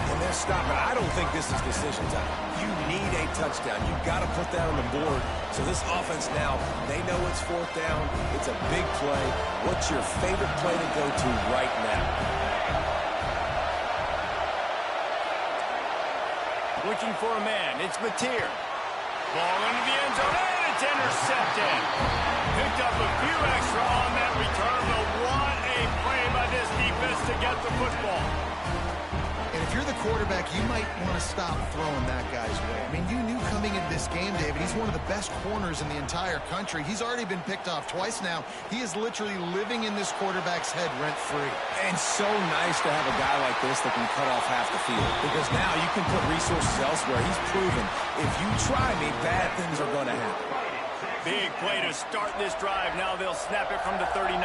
And they're stopping. I don't think this is decision time. You need a touchdown. You've got to put that on the board. So this offense now, they know it's 4th down. It's a big play. What's your favorite play to go to right now? Looking for a man. It's Mateer. Ball into the end zone, and it's intercepted. Picked up a few extra on that return, but what a play by this defense to get the football. And if you're the quarterback, you might want to stop throwing that guy's way. I mean, you knew coming into this game, David, he's one of the best corners in the entire country. He's already been picked off twice now. He is literally living in this quarterback's head rent-free. And so nice to have a guy like this that can cut off half the field. Because now you can put resources elsewhere. He's proven, if you try me, bad things are going to happen. Big play to start this drive. Now they'll snap it from the 39.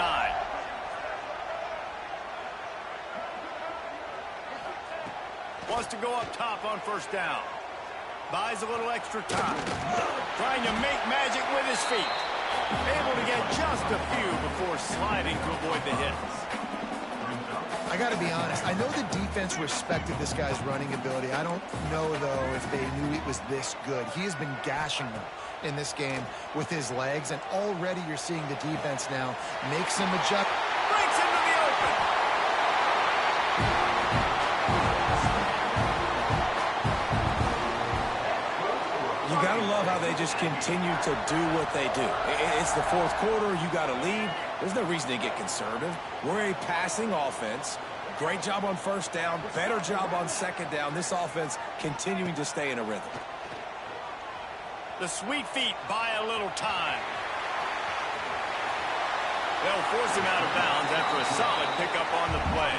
Wants to go up top on 1st down. Buys a little extra time. Trying to make magic with his feet. Able to get just a few before sliding to avoid the hits. I got to be honest. I know the defense respected this guy's running ability. I don't know, though, if they knew it was this good. He has been gashing them in this game with his legs, and already you're seeing the defense now make some adjustments. Breaks into the open. You got to love how they just continue to do what they do. It's the fourth quarter. You got to lead. There's no reason to get conservative. We're a passing offense. Great job on first down. Better job on second down. This offense continuing to stay in a rhythm. The sweet feet buy a little time. They'll force him out of bounds after a solid pickup on the play.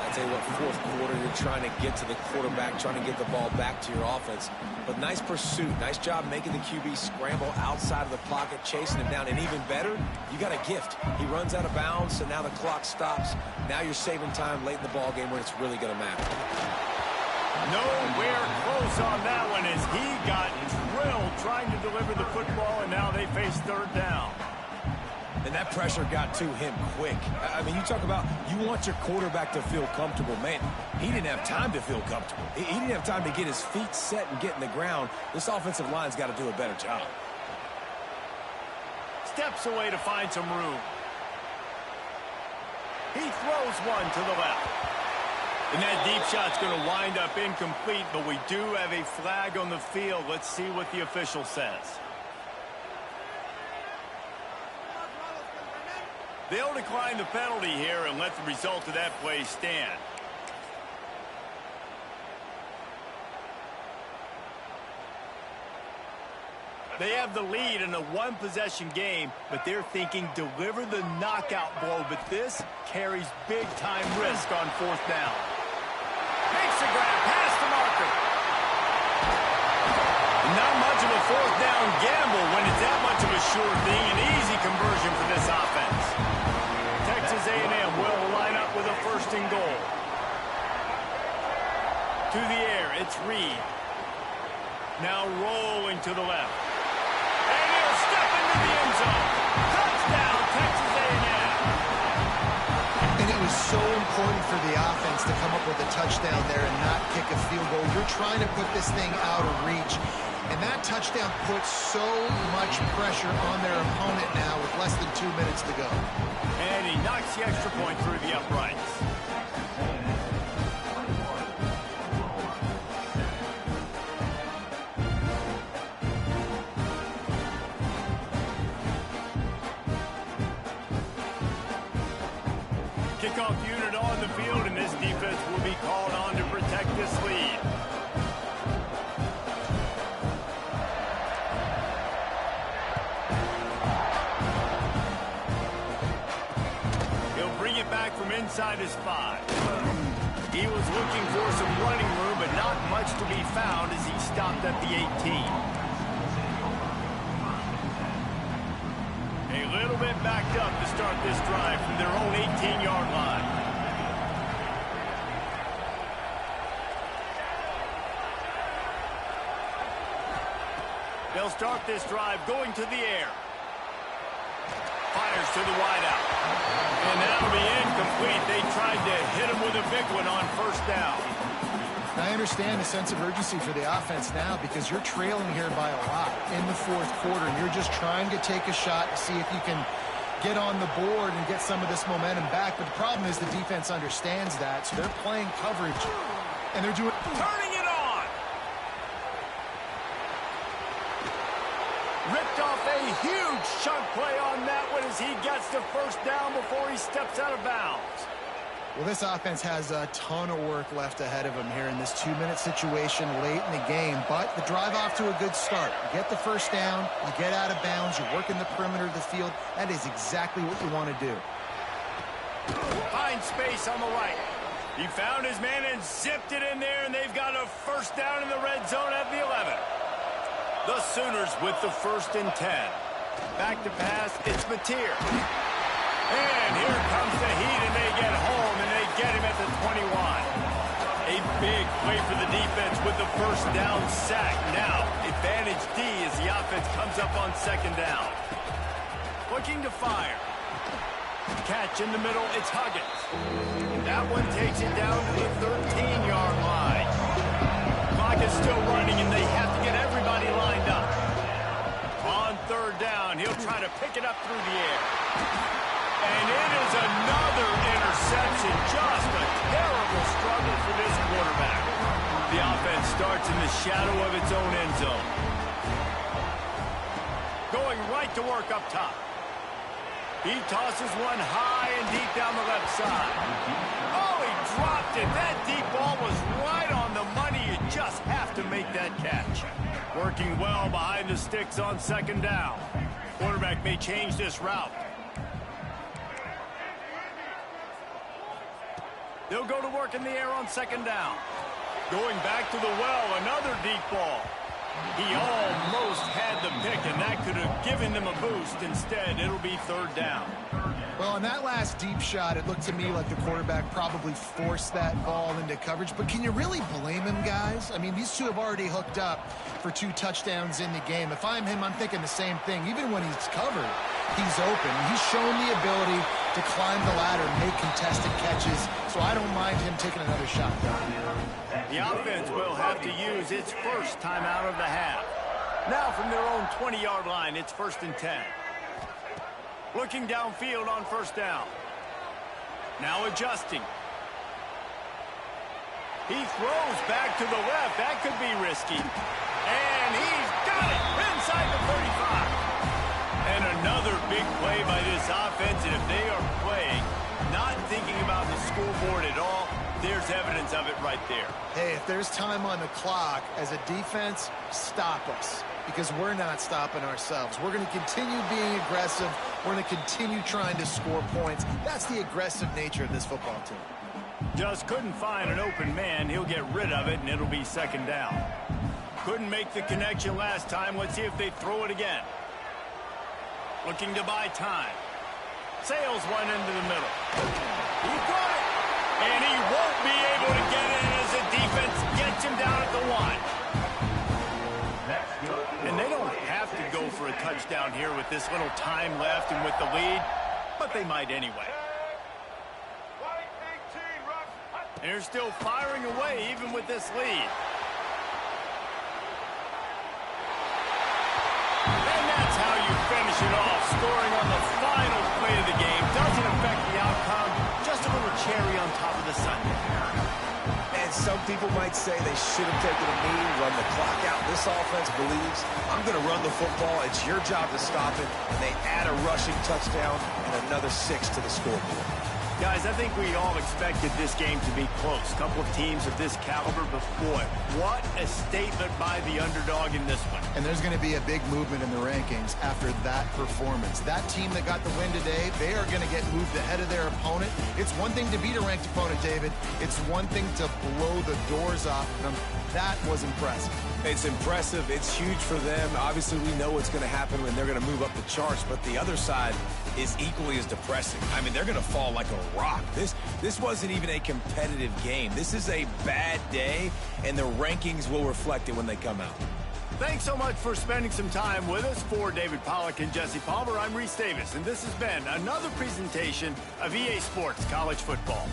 I'll tell you what, fourth quarter, you're trying to get to the quarterback, trying to get the ball back to your offense. But nice pursuit. Nice job making the QB scramble outside of the pocket, chasing him down. And even better, you got a gift. He runs out of bounds, so now the clock stops. Now you're saving time late in the ball game when it's really going to matter. Nowhere close on that one as he got drilled trying to deliver the football, and now they face third down. And that pressure got to him quick. I mean, you talk about you want your quarterback to feel comfortable. Man, he didn't have time to feel comfortable. He didn't have time to get his feet set and get in the ground. This offensive line's got to do a better job. Steps away to find some room. He throws one to the left. And that deep shot's going to wind up incomplete, but we do have a flag on the field. Let's see what the official says. They'll decline the penalty here and let the result of that play stand. They have the lead in a one-possession game, but they're thinking deliver the knockout blow, but this carries big-time risk on fourth down. Makes the grab, past the marker. Not much of a fourth down gamble when it's that much of a sure thing, an easy conversion for this offense. Texas A&M will line up with a first and goal. To the air, it's Reed. Now rolling to the left. And he'll step into the end zone. Touchdown, Texas A&M. And it was so important for the offense to come up with a touchdown there and not kick a field goal. You're trying to put this thing out of reach. And that touchdown puts so much pressure on their opponent now with less than 2 minutes to go. And he knocks the extra point through the uprights. Kickoff unit on the field, and this defense will be called on to protect this lead. He'll bring it back from inside his 5. He was looking for some running room, but not much to be found as he stopped at the 18. A little bit backed up to start this drive from their own 18-yard line. They'll start this drive going to the air. Fires to the wideout. And that'll be incomplete. They tried to hit him with a big one on first down. I understand the sense of urgency for the offense now because you're trailing here by a lot in the fourth quarter, and you're just trying to take a shot to see if you can get on the board and get some of this momentum back. But the problem is the defense understands that, so they're playing coverage, and they're doing... Turning it on! Ripped off a huge chunk play on that one as he gets the first down before he steps out of bounds. Well, this offense has a ton of work left ahead of them here in this 2-minute situation late in the game, but the drive off to a good start. You get the first down, you get out of bounds, you're working the perimeter of the field. That is exactly what you want to do. Finds space on the right. He found his man and zipped it in there, and they've got a first down in the red zone at the 11. The Sooners with the 1st and 10. Back to pass, it's Mateer. And here comes the heat, and they get home, and they get him at the 21. A big play for the defense with the first down sack. Now, advantage D as the offense comes up on second down. Looking to fire. Catch in the middle, it's Huggins. That one takes it down to the 13-yard line. Clock is still running, and they have to get everybody lined up. On third down, he'll try to pick it up through the air. And it is another interception. Just a terrible struggle for this quarterback. The offense starts in the shadow of its own end zone. Going right to work up top. He tosses one high and deep down the left side. Oh, he dropped it. That deep ball was right on the money. You just have to make that catch. Working well behind the sticks on second down. Quarterback may change this route. They'll go to work in the air on second down. Going back to the well, another deep ball. He almost had the pick, and that could have given them a boost. Instead, it'll be third down. Well, on that last deep shot, it looked to me like the quarterback probably forced that ball into coverage. But can you really blame him, guys? I mean, these two have already hooked up for 2 touchdowns in the game. If I'm him, I'm thinking the same thing. Even when he's covered, he's open. He's shown the ability to climb the ladder and make contested catches. So I don't mind him taking another shot. The offense will have to use its first timeout of the half. Now from their own 20-yard line, it's 1st and 10. Looking downfield on first down. Now adjusting. He throws back to the left. That could be risky. And he's got it inside the 35. And another big play by this offense. And if they are playing, not thinking about the scoreboard at all, there's evidence of it right there. Hey, if there's time on the clock, as a defense, stop us. Because we're not stopping ourselves. We're going to continue being aggressive. We're going to continue trying to score points. That's the aggressive nature of this football team. Just couldn't find an open man. He'll get rid of it, and it'll be second down. Couldn't make the connection last time. Let's see if they throw it again. Looking to buy time. Sails one into the middle. He got it. And he won't be able to get it as the defense gets him down at the 1. And they don't have to go for a touchdown here with this little time left and with the lead, but they might anyway. And they're still firing away even with this lead. And that's how you finish it off, scoring on the final play of the game. Doesn't affect the outcome, just a little cherry on top of the sundae. And some people might say they should have taken a knee, run the clock out. This offense believes, I'm going to run the football. It's your job to stop it. And they add a rushing touchdown and another 6 to the scoreboard. Guys, I think we all expected this game to be close. A couple of teams of this caliber, but boy, what a statement by the underdog in this one. And there's going to be a big movement in the rankings after that performance. That team that got the win today, they are going to get moved ahead of their opponent. It's one thing to beat a ranked opponent, David. It's one thing to blow the doors off them. That was impressive. It's impressive. It's huge for them. Obviously, we know what's going to happen when they're going to move up the charts, but the other side is equally as depressing. I mean, they're going to fall like a rock. This wasn't even a competitive game. This is a bad day, and the rankings will reflect it when they come out. Thanks so much for spending some time with us. For David Pollack and Jesse Palmer, I'm Reese Davis, and this has been another presentation of EA Sports College Football.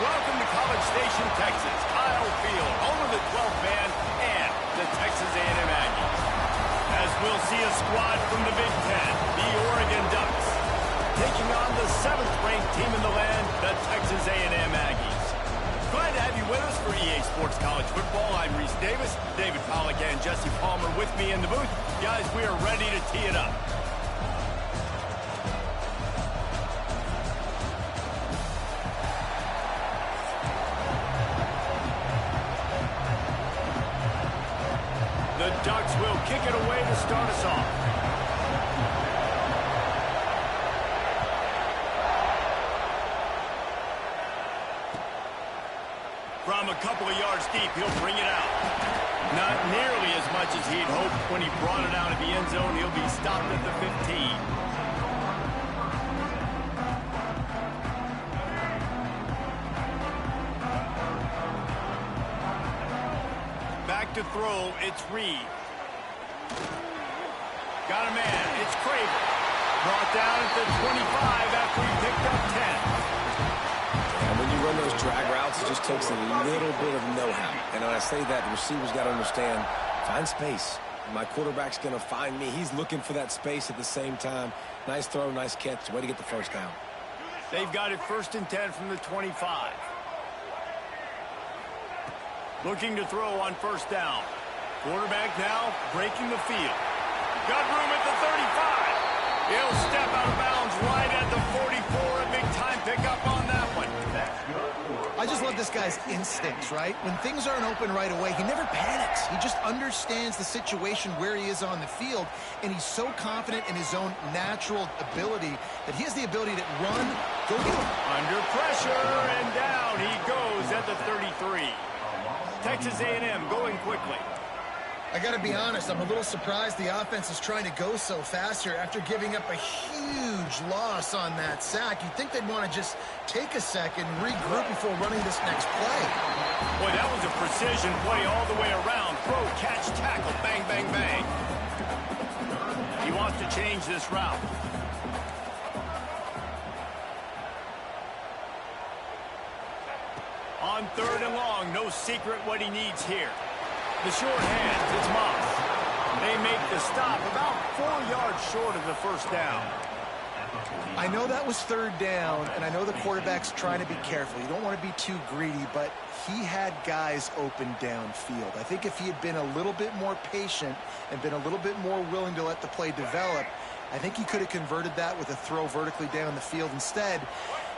Welcome to College Station, Texas. Kyle Field, home of the 12th man and the Texas A&M Aggies. As we'll see a squad from the Big Ten, the Oregon Ducks, taking on the 7th-ranked team in the land, the Texas A&M Aggies. Glad to have you with us for EA Sports College Football. I'm Reese Davis, David Pollack and Jesse Palmer with me in the booth. Guys, we are ready to tee it up. The Ducks will kick it away to start us off. From a couple of yards deep, he'll bring it out. Not nearly as much as he'd hoped when he brought it out of the end zone. He'll be stopped at the 15. Back to throw, it's Reed. Got a man, it's Craven. Brought down at the 25 after he picked up 10. And when you run those drag routes, it just takes a little bit of know-how. And when I say that, the receiver's got to understand, find space. My quarterback's going to find me. He's looking for that space at the same time. Nice throw, nice catch. Way to get the first down. They've got it 1st and 10 from the 25. Looking to throw on 1st down. Quarterback now breaking the field. Got room at the 35. He'll step out of bounds right at the 44. A big time pickup on that one. I just love this guy's instincts, right? When things aren't open right away, he never panics. He just understands the situation where he is on the field, and he's so confident in his own natural ability that he has the ability to run, go get him. Under pressure, and down he goes at the 33. Texas A&M going quickly. I got to be honest, I'm a little surprised the offense is trying to go so fast here after giving up a huge loss on that sack. You'd think they'd want to just take a second, regroup before running this next play. Boy, that was a precision play all the way around. Throw, catch, tackle, bang, bang, bang. He wants to change this route. On 3rd and long, no secret what he needs here. The short hands, it's Moss. They make the stop about 4 yards short of the 1st down. I know that was 3rd down, and I know the quarterback's trying to be careful. You don't want to be too greedy, but he had guys open downfield. I think if he had been a little bit more patient and been a little bit more willing to let the play develop, I think he could have converted that with a throw vertically down the field. Instead,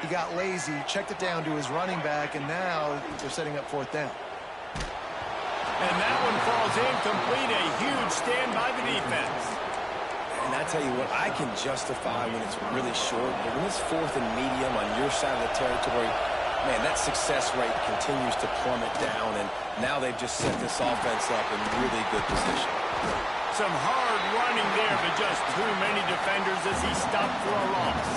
he got lazy, checked it down to his running back, and now they're setting up 4th down. And that one falls incomplete. A huge stand by the defense. And I tell you what, I can justify when it's really short, but when it's 4th and medium on your side of the territory, man, that success rate continues to plummet down, and now they've just set this offense up in really good position. Some hard running there, but just too many defenders as he stopped for a loss.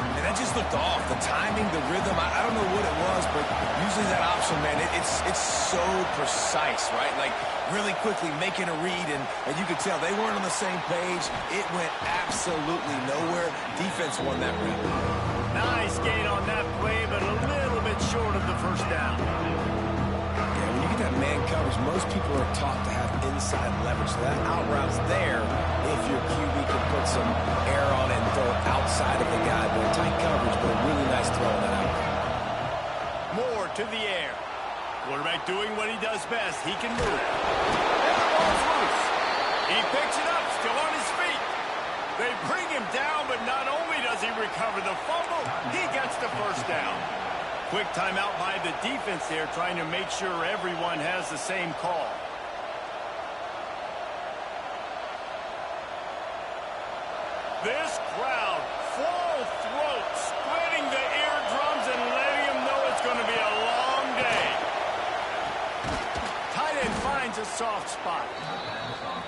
And that just looked off. The timing, the rhythm, I don't know what it was, but usually that option, man, it's so precise, right? Like, really quickly making a read, and you could tell they weren't on the same page. It went absolutely nowhere. Defense won that read. Nice gain on that play, but a little bit short of the 1st down. Yeah, when you get that man coverage, most people are taught to have inside leverage. So that out route's there if your QB can put some air on it and throw it outside of the guy. But tight coverage, but a really nice throw on that out. More to the air. Quarterback doing what he does best. He can move. And the ball's loose. He picks it up, still on his feet. They bring him down, but not only does he recover the fumble, he gets the 1st down. Quick timeout by the defense there, trying to make sure everyone has the same call. This crowd, full throat, splitting the eardrums and letting them know it's going to be a long day. Tight end finds a soft spot.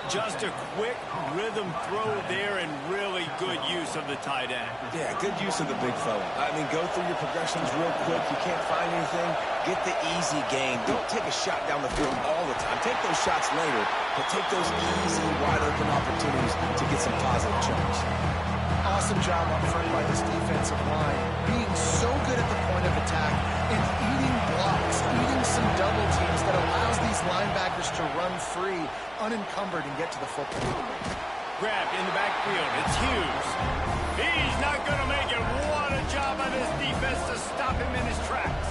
Just a quick rhythm throw there and really good use of the tight end. Yeah, good use of the big fella. I mean, go through your progressions real quick. You can't find anything, get the easy gain. Don't take a shot down the field all the time. Take those shots later, but take those easy, wide-open opportunities to get some positive chunks. Awesome job up front by this defensive line. Being so good at the point of attack, and eating blocks, eating some double teams that allows these linebackers to run free, unencumbered, and get to the football. Grabbed in the backfield. It's Hughes. He's not going to make it. What a job by this defense to stop him in his tracks.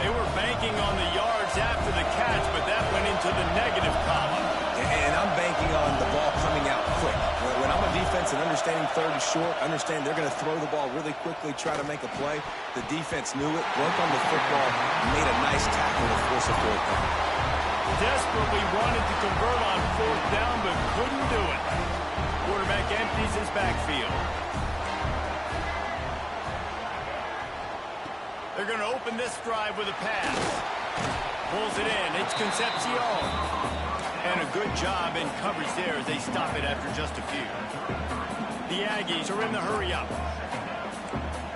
They were banking on the yards after the catch, but that went into the negative column. And I'm banking on the ball coming out quick. When I'm a defense and understanding third and short, understand they're going to throw the ball really quickly, try to make a play. The defense knew it, broke on the football, made a nice tackle to force a fourth down. Desperately wanted to convert on fourth down, but couldn't do it. Quarterback empties his backfield. They're going to open this drive with a pass. Pulls it in. It's Concepcion. And a good job in coverage there as they stop it after just a few. The Aggies are in the hurry-up.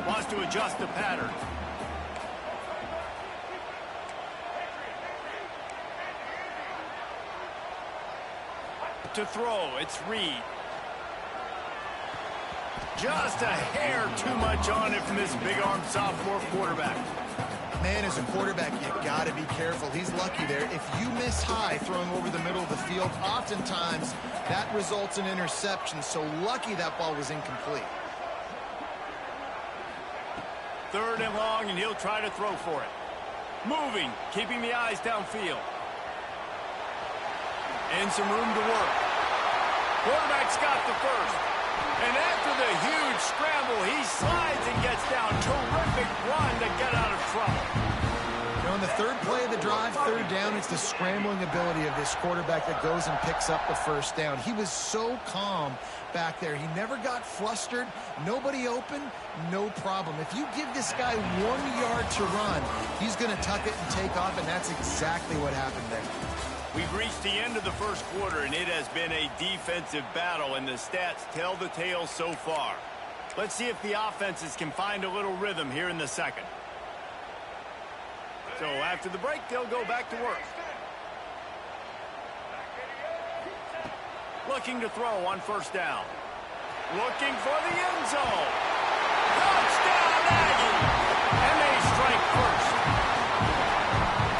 Wants to adjust the pattern. To throw, it's Reed. Just a hair too much on it from this big-armed sophomore quarterback. Man, as a quarterback, you got to be careful. He's lucky there. If you miss high throwing over the middle of the field, oftentimes that results in interception. So lucky that ball was incomplete. Third and long, and he'll try to throw for it. Moving, keeping the eyes downfield. And some room to work. Quarterback's got the first. And after the huge scramble, he slides and gets down. Terrific run to get out of trouble. You know, in the third play of the drive, third down, it's the scrambling ability of this quarterback that goes and picks up the first down. He was so calm back there. He never got flustered. Nobody open, no problem. If you give this guy 1 yard to run, he's going to tuck it and take off, and that's exactly what happened there. We've reached the end of the first quarter, and it has been a defensive battle, and the stats tell the tale so far. Let's see if the offenses can find a little rhythm here in the second. So after the break, they'll go back to work. Looking to throw on first down. Looking for the end zone. Touchdown, Aggie! And they strike first.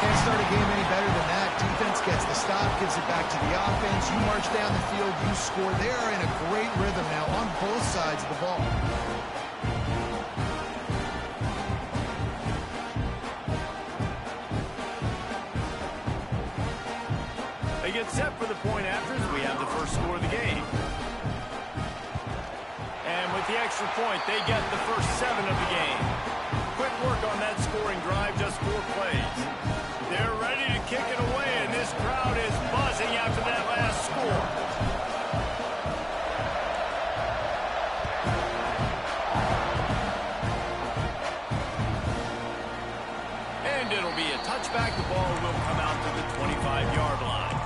Can't start a game any better than that. Defense gets the stop, gives it back to the offense. You march down the field, you score. They are in a great rhythm now on both sides of the ball. They get set for the point afters. We have the first score of the game. And with the extra point, they get the first 7 of the game. Quick work on that scoring drive, just 4 plays. They're ready to kick it away, and this crowd is buzzing after that last score. And it'll be a touchback. The ball will come out to the 25-yard line.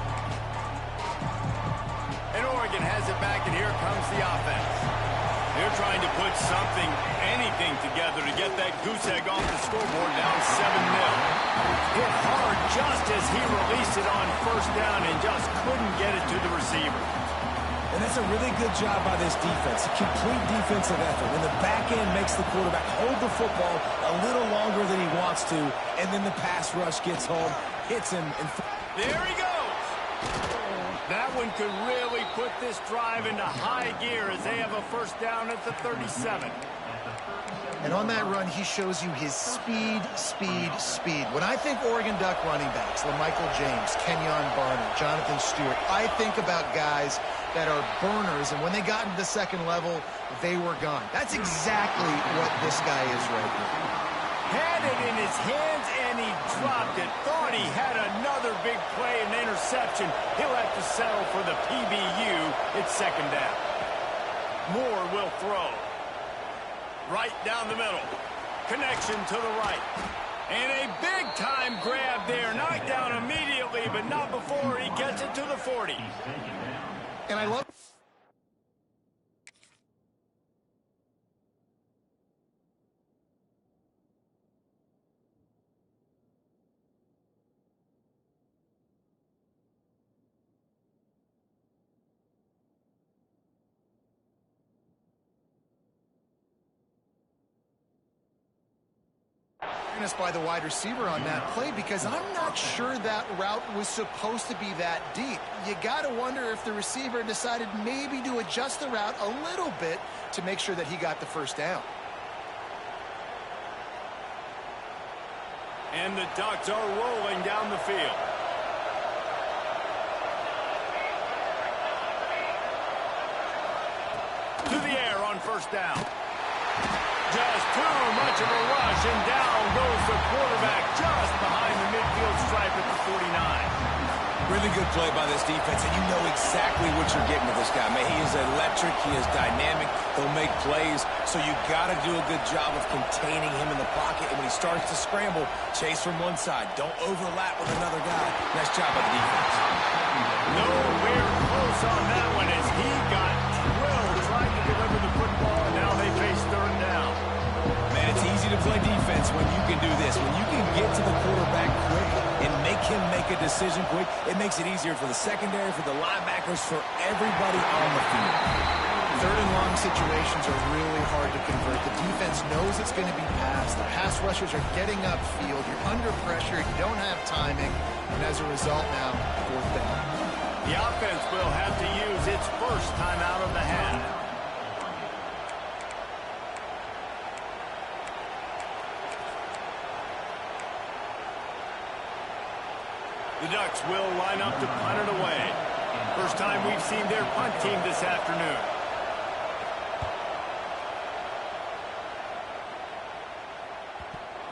And Oregon has it back, and here comes the offense. They're trying to put something, anything together to get that goose egg off the scoreboard, down 7-0. Hit hard just as he released it on first down and just couldn't get it to the receiver. And that's a really good job by this defense. A complete defensive effort. When the back end makes the quarterback hold the football a little longer than he wants to, and then the pass rush gets home, hits him. And there he goes. That one could really put this drive into high gear as they have a first down at the 37. And on that run, he shows you his speed, speed, speed. When I think Oregon Duck running backs, LaMichael James, Kenyon Barner, Jonathan Stewart, I think about guys that are burners, and when they got into the second level, they were gone. That's exactly what this guy is right here. Had it in his hands, and he dropped it. Thought he had another big play, an interception. He'll have to settle for the PBU. It's second down. Moore will throw. Right down the middle. Connection to the right. And a big-time grab there. Knocked down immediately, but not before he gets it to the 40. And I love... awareness by the wide receiver on that play because I'm not sure that route was supposed to be that deep. You got to wonder if the receiver decided maybe to adjust the route a little bit to make sure that he got the first down. And the Ducks are rolling down the field. To the air on first down. Just too much of a rush, and down goes the quarterback just behind the midfield stripe at the 49. Really good play by this defense, and you know exactly what you're getting with this guy. Man, he is electric. He is dynamic. He'll make plays, so you got to do a good job of containing him in the pocket. And when he starts to scramble, chase from one side. Don't overlap with another guy. Nice job by the defense. Nowhere close on that one as he got drilled trying to deliver the football, and now they face third down. Man, it's easy to play defense when you can do this. When you can get to the quarterback quick and make him make a decision quick, it makes it easier for the secondary, for the linebackers, for everybody on the field. Third and long situations are really hard to convert. The defense knows it's going to be passed. The pass rushers are getting upfield. You're under pressure. You don't have timing. And as a result now, fourth down. The offense will have to use its first time out of the half. The Ducks will line up to punt it away. First time we've seen their punt team this afternoon.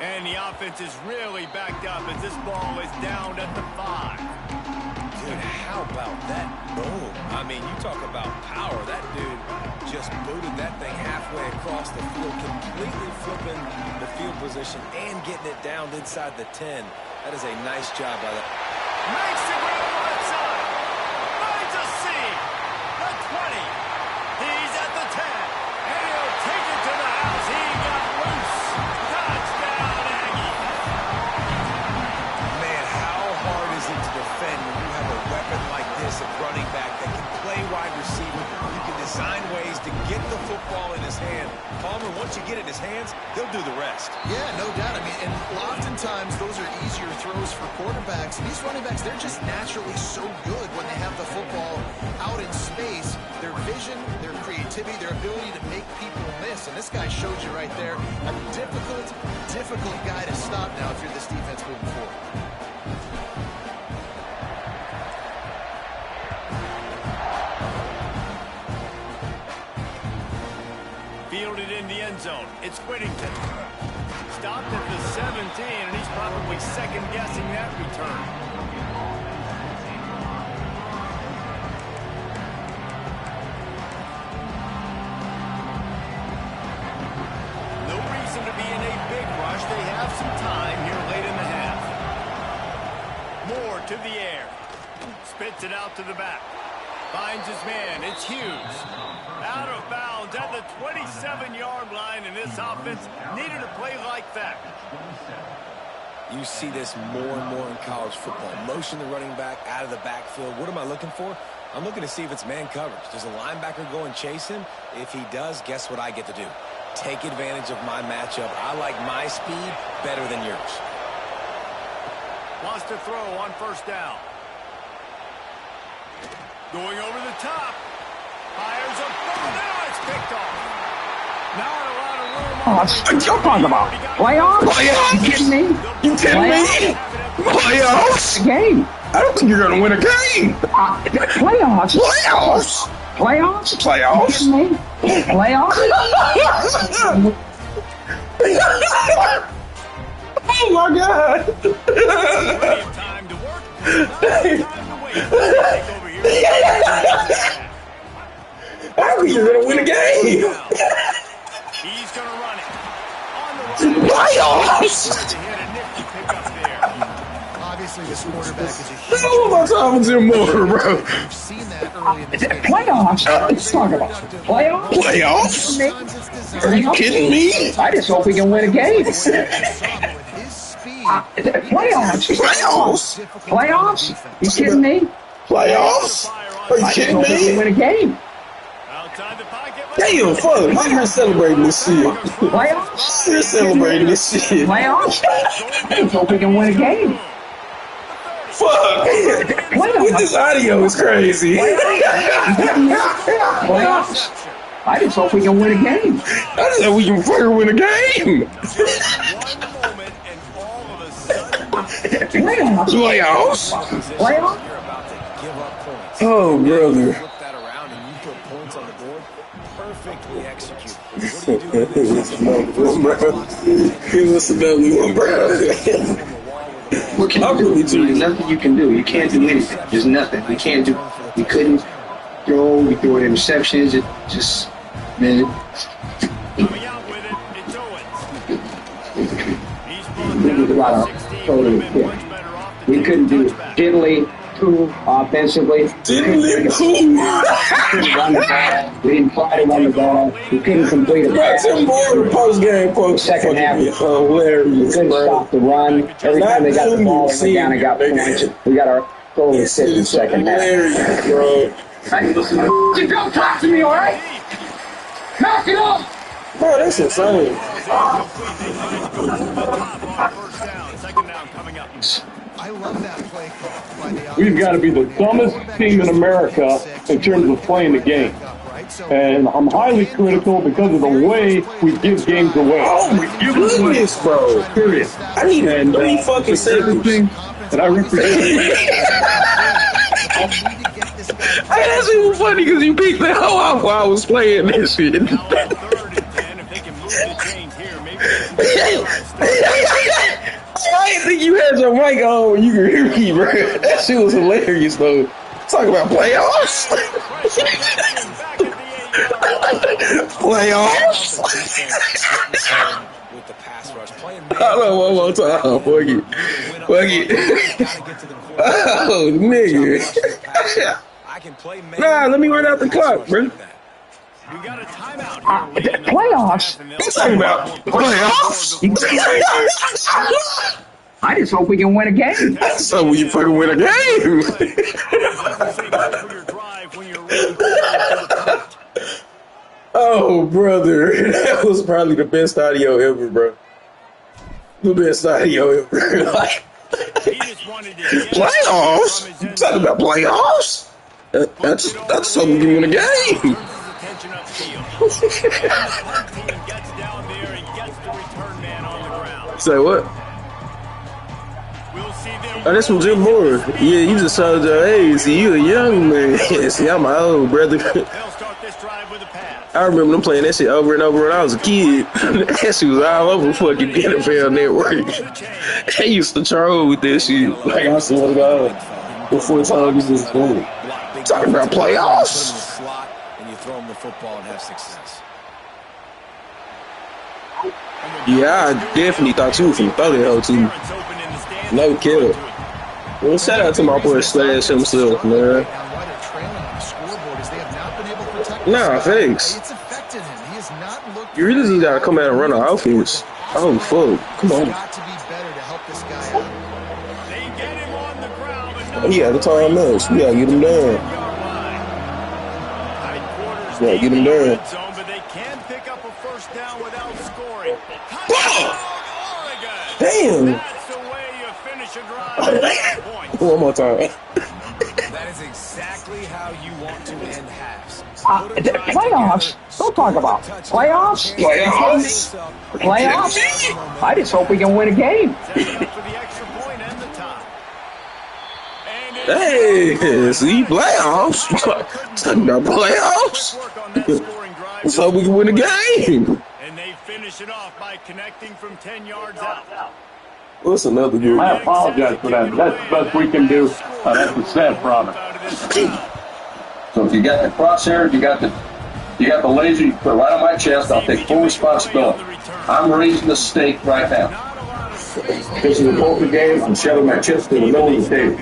And the offense is really backed up as this ball is down at the 5. Dude, how about that boom? I mean, you talk about power. That dude just booted that thing halfway across the field, completely flipping the field position and getting it down inside the 10. That is a nice job by that. Makes the grab right side. Finds a seam. The 20. He's at the 10. And he'll take it to the house. He got loose. Touchdown, Aggie. Man, how hard is it to defend when you have a weapon like this at running back that can play wide receiver? You can design ways to get the football in his hand. Palmer, once you get it in his hands, he'll do the rest. Yeah, no doubt. I mean, and oftentimes those are easier throws for quarterbacks. These running backs, they're just naturally so good when they have the football out in space. Their vision, their creativity, their ability to make people miss. And this guy showed you right there a difficult guy to stop now if you're this defense moving forward. Fielded in the end zone. It's Whittington. Stopped at the 17, and he's probably second-guessing that return. No reason to be in a big rush. They have some time here late in the half. Moore to the air. Spits it out to the back. Finds his man. It's Hughes. Out of bounds at the 27-yard line, and this offense needed a play like that. You see this more and more in college football. Motion the running back out of the backfield. What am I looking for? I'm looking to see if it's man coverage. Does a linebacker go and chase him? If he does, guess what I get to do? Take advantage of my matchup. I like my speed better than yours. Wants to throw on first down. Going over the top. Fires a ball. Now it's picked off. Not a lot of room. Oh, what you talking about? Playoffs? Playoffs? You kidding me? You kidding me? Playoffs? Game. I don't think you're going to win a game. Playoffs? Playoffs? Playoffs? Playoffs? You kidding me? Playoffs? Oh my God. Plenty of time to work. Not time to wait. Take over here. I think you're going to win a game. He's going to run it. On the right. Playoffs? To hit a nifty pickup there. Obviously, this quarterback is a huge... Oh, my time is in more, bro. We've seen that early in the game. Playoffs? Let's talk about playoffs. Playoffs? Are you kidding me? I just hope we can win a game. Playoffs? Playoffs? Playoffs? You kidding me? Playoffs? Are you I just kidding hope we can me? win a game. Outside the pocket. Damn, fuck. Why am I celebrating this shit? Playoffs? You're celebrating this shit. Playoffs? I just hope we can win a game. Fuck. With this audio is crazy. Playoffs? I just hope we can win a game. I just hope we can fucking win a game. Playoffs? Playoffs? Playoffs? Oh, brother. Flip that around and you put points on the board. Perfectly executed. He was another one, bro. What can you do? There's nothing you can do. You can't do anything. There's nothing. We can't do. We couldn't throw. We threw interceptions. It just, man. Coming out with it, it's Owens. He's brought down 16, We couldn't do it. Diddly, too, offensively. Diddly, too. We couldn't run the ball. We didn't try to run the ball. We couldn't complete a pass. Tim Moore post-game quote. Second half, Hilarious, we couldn't stop the run. Every time they got the ball, they went down and got points. We got our goal to sit in the second half. Hilarious, bro. Hey, listen, don't talk to me, all right? Knock it off! Bro, that's insane. I love that play call by the We've got to be the dumbest team in America in terms of playing the game. And I'm highly critical because of the way we give games away. Oh my goodness, bro. Period. I need 3 fucking seconds. And I represent. Hey, that's even funny because you picked that hoe out while I was playing this shit. I didn't think you had your mic on when you could hear me, bro. That shit was hilarious, though. Talk about playoffs. Playoffs. Hold on one more time. Fuck it. Oh, nigga. Nah, let me run out the clock, bro. Playoffs? You talking about playoffs? I just hope we can win a game. So we fucking win a game. Oh, brother. That was probably the best audio ever, bro. The best audio ever. Like, playoffs? You talking about playoffs? That's something you win a game. Say what? Oh, that's from Jim Moore. Yeah, you just told your age. See, you a young man. See, I'm my old brother. I remember them playing that shit over and over when I was a kid. That shit was all over fucking NFL Network. They used to troll with that shit. Like, I swear to God. Before time was just going. Talking about playoffs. And you throw them the football and have success. Yeah, I definitely thought you were finna throw that hoe to me. No kill. Well, shout out to my boy Slash himself, man. Nah, thanks. You really just gotta come out and run an offense. Oh, fuck. Come on. Yeah, the time else. We gotta get him down. Yeah, get him down. Damn. One more time. That is exactly how you want to end halves. Playoffs? Don't talk about playoffs. Playoffs? Playoffs? I just hope we can win a game. Hey, see, playoffs? Talking about playoffs? So we can win a game. And they finish it off by connecting from 10 yards out. What's another group? I apologize for that. That's the best we can do. That's a sad product. So if you got the crosshairs, you got the laser, you put it right on my chest, I'll take full responsibility. I'm raising the stake right now. This is a poker game. I'm shoving my chest in the middle of the table.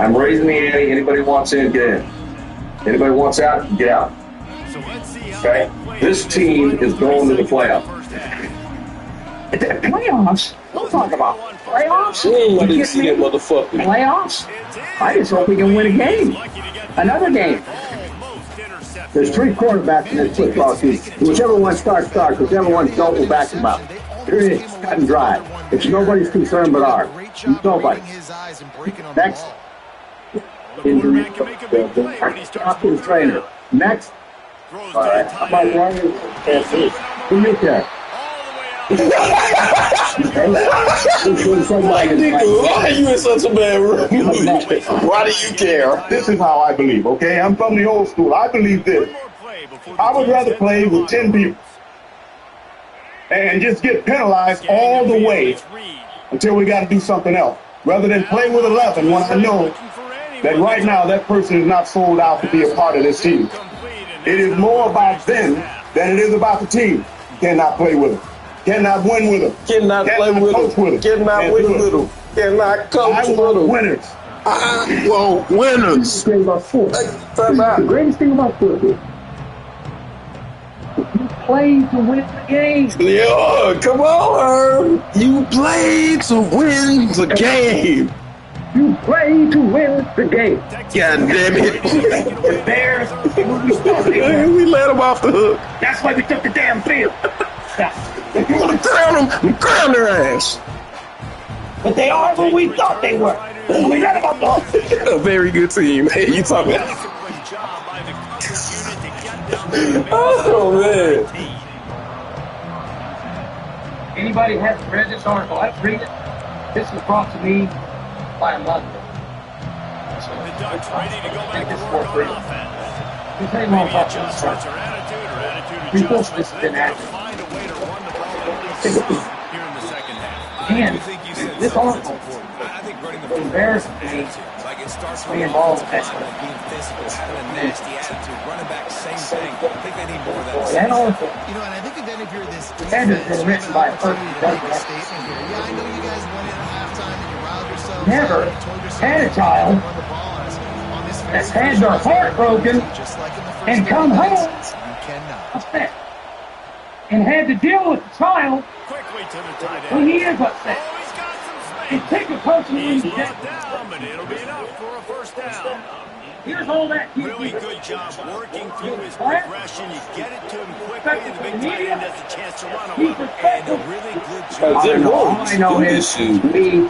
I'm raising the ante. Anybody wants in, get in. Anybody wants out, get out. Okay? This team is going to the playoffs. Playoffs? Don't talk about playoffs. I didn't see that motherfucker. Playoffs? I just hope we can win a game. Another game. There's 3 quarterbacks in this football team. Whichever one starts. Whichever one don't, we'll back them up. Period. Cut and dry. It's nobody's concern but ours. Nobody. Next. Injury. Captain trainer. Next. All right. How about Ryan? Who you care? Why are you in such a bad room? Why do you care? This is how I believe, okay? I'm from the old school. I believe this. I would rather play with 10 people and just get penalized all the way until we got to do something else, rather than play with 11 when I know that right now that person is not sold out to be a part of this team. It is more about them than it is about the team. You cannot play with them. Cannot win with them. Cannot play with them. Cannot win with them. Cannot coach with them. Winners. I want winners. The greatest thing about football. You play to win the game. Yeah, come on, Herb. You play to win the game. You play to win the game. God damn it. The Bears, we let them off the hook. that's why we took the damn field. You want to crown their ass. But they are what we thought they were. We let them off the hook. A very good team. Hey, you talking about? Oh, man. Anybody hasn't read this article, let's read it. This was brought to me by a mother. The Ducks ready to go back to work on offense. You say more about this. People this has been active. Find a way to run the ball here in the second half. And this article embarrassed me being involved with that. That article, You know, and I think if any of you are this had been written by a person who does that. statement here. Yeah, I know you guys went in at halftime and you riled yourselves. Never out, you told yourselves had a that you child run the ball on this that's very had their heart broken just like in the first and 30 come minutes. home You cannot. upset and had to deal with the child Quickly to the tight when end. he is upset. Oh, he's got some And space. take a person He's in brought down, but it'll be enough for a first down. Here's all that. Really good job working through his progression. You get it to him quickly. The big tight end has a chance to run away. And a really good all job. I know is we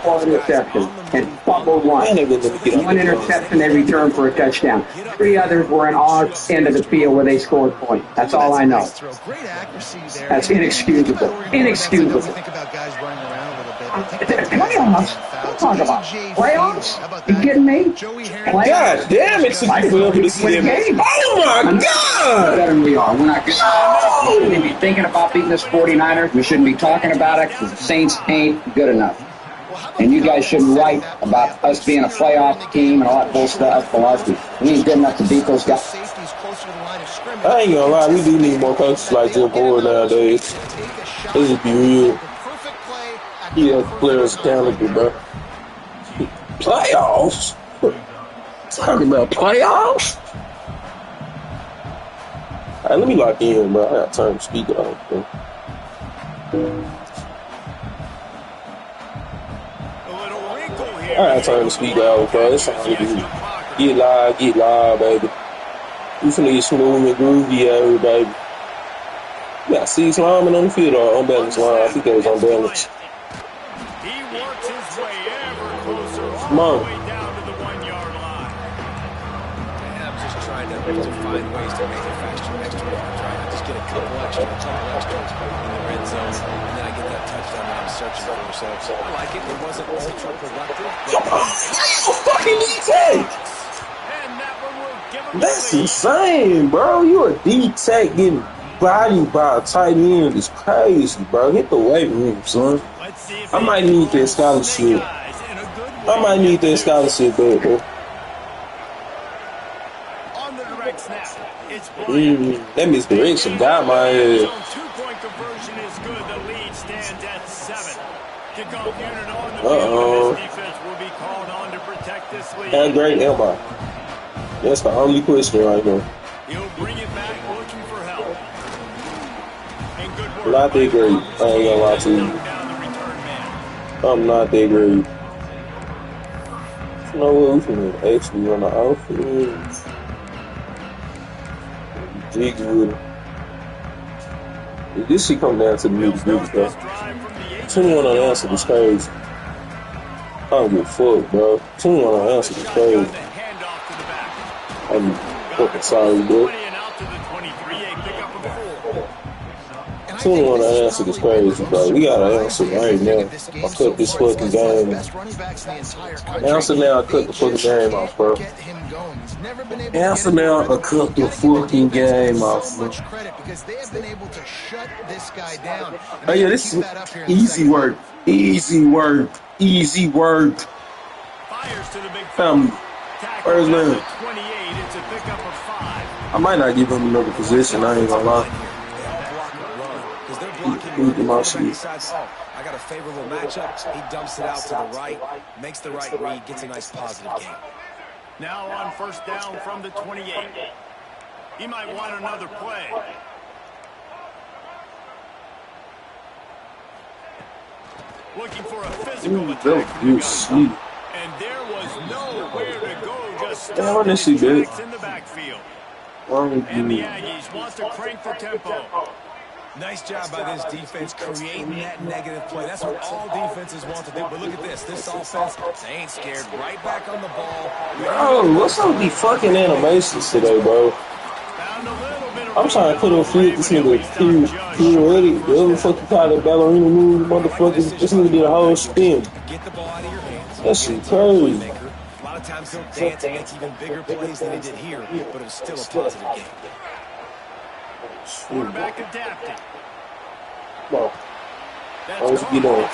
for interception and fumbled one. One interception they returned for a touchdown. 3 others were in our end of the field where they scored points. That's all I know. Great accuracy there. That's inexcusable. Inexcusable. Think about guys running around a little bit. Playoffs? Talk about playoffs? You kidding me? Playoffs? God damn it, took you forever to see them. Oh my God! Better than we are. We're not good. We shouldn't be thinking about beating this 49ers. We shouldn't be talking about it because the Saints ain't good enough. And you guys shouldn't write about us being a playoff team and all that bull stuff. We ain't good enough to beat those guys. I ain't gonna lie, we do need more coaches like Jim Ford nowadays. Let's just be real. He has players accountable, bro. Playoffs? Talking about playoffs? Alright, let me lock in, bro. I gotta turn the speaker on, bro. I gotta turn the speaker off, bro. That's all it is. Get live, baby. We finna get smooth and groovy out here, baby. You got C lineman on the field or unbalanced line. I think that was unbalanced. He works his way ever closer, Come all on. the way down to the 1-yard line. And I'm just trying to find ways to make it faster extra yards, right? I just get a couple extras in the red zone, and then I get that touchdown that I'm searching for. So I like it. It wasn't ultra productive. Come on! You fucking D-Tech! And that one will give him That's the lead. insane, bro. You a D-Tech getting bodied by a tight end is crazy, bro. Hit the weight room, son. Let's see if I they might can need that roll scholarship. the guys in a good I way. might need that scholarship back, bro. On the direct snap. It's Bryant. That misdirection got my ass. Zone 2-point conversion is good. The lead stands at 7. Kickoff unit on the field. This defense will be called on to protect this lead. How great am I? That's the only question right now. He'll bring it back looking for help. And good work. Not that great. I ain't gonna lie to you. Down the return man. I'm not that great. You know what? We can actually run the offense. jiggy with him. This shit come down to the nitty-gritty, bro. 21 unanswered is crazy. I don't give a fuck, bro. 21 unanswered is crazy. I'm fucking sorry, bro. 21 unanswered is crazy, bro. We gotta answer right now. I cut this fucking game. Answer now, I cut the fucking game off, bro. Answer now, I cut the fucking game off, bro. Oh yeah, this is easy work. Easy work. Easy work. Family. Where's man? I might not give him another position, I ain't gonna lie. I got a favorable matchup. He dumps it out to the right, makes the right read, gets a nice positive game. Now on first down from the 28. He might want another play. Looking for a physical attack. And there was nowhere to go, just stuck in the backfield. And the Aggies want to crank the tempo. Nice job by this defense creating that negative play. That's what all defenses want to do. But look at this. This offense, they ain't scared. Right back on the ball. Bro, what's up with these fucking animations today, bro? I'm trying to put on field this nigga ready. The other fucking call that ballerina move, motherfuckers. This nigga did a whole spin. Get the ball out of your hands. That shit crazy. A lot of times he'll dance against even bigger plays than he did here, but it was still a positive game. Quarterback adapting. Come on. Let's get on.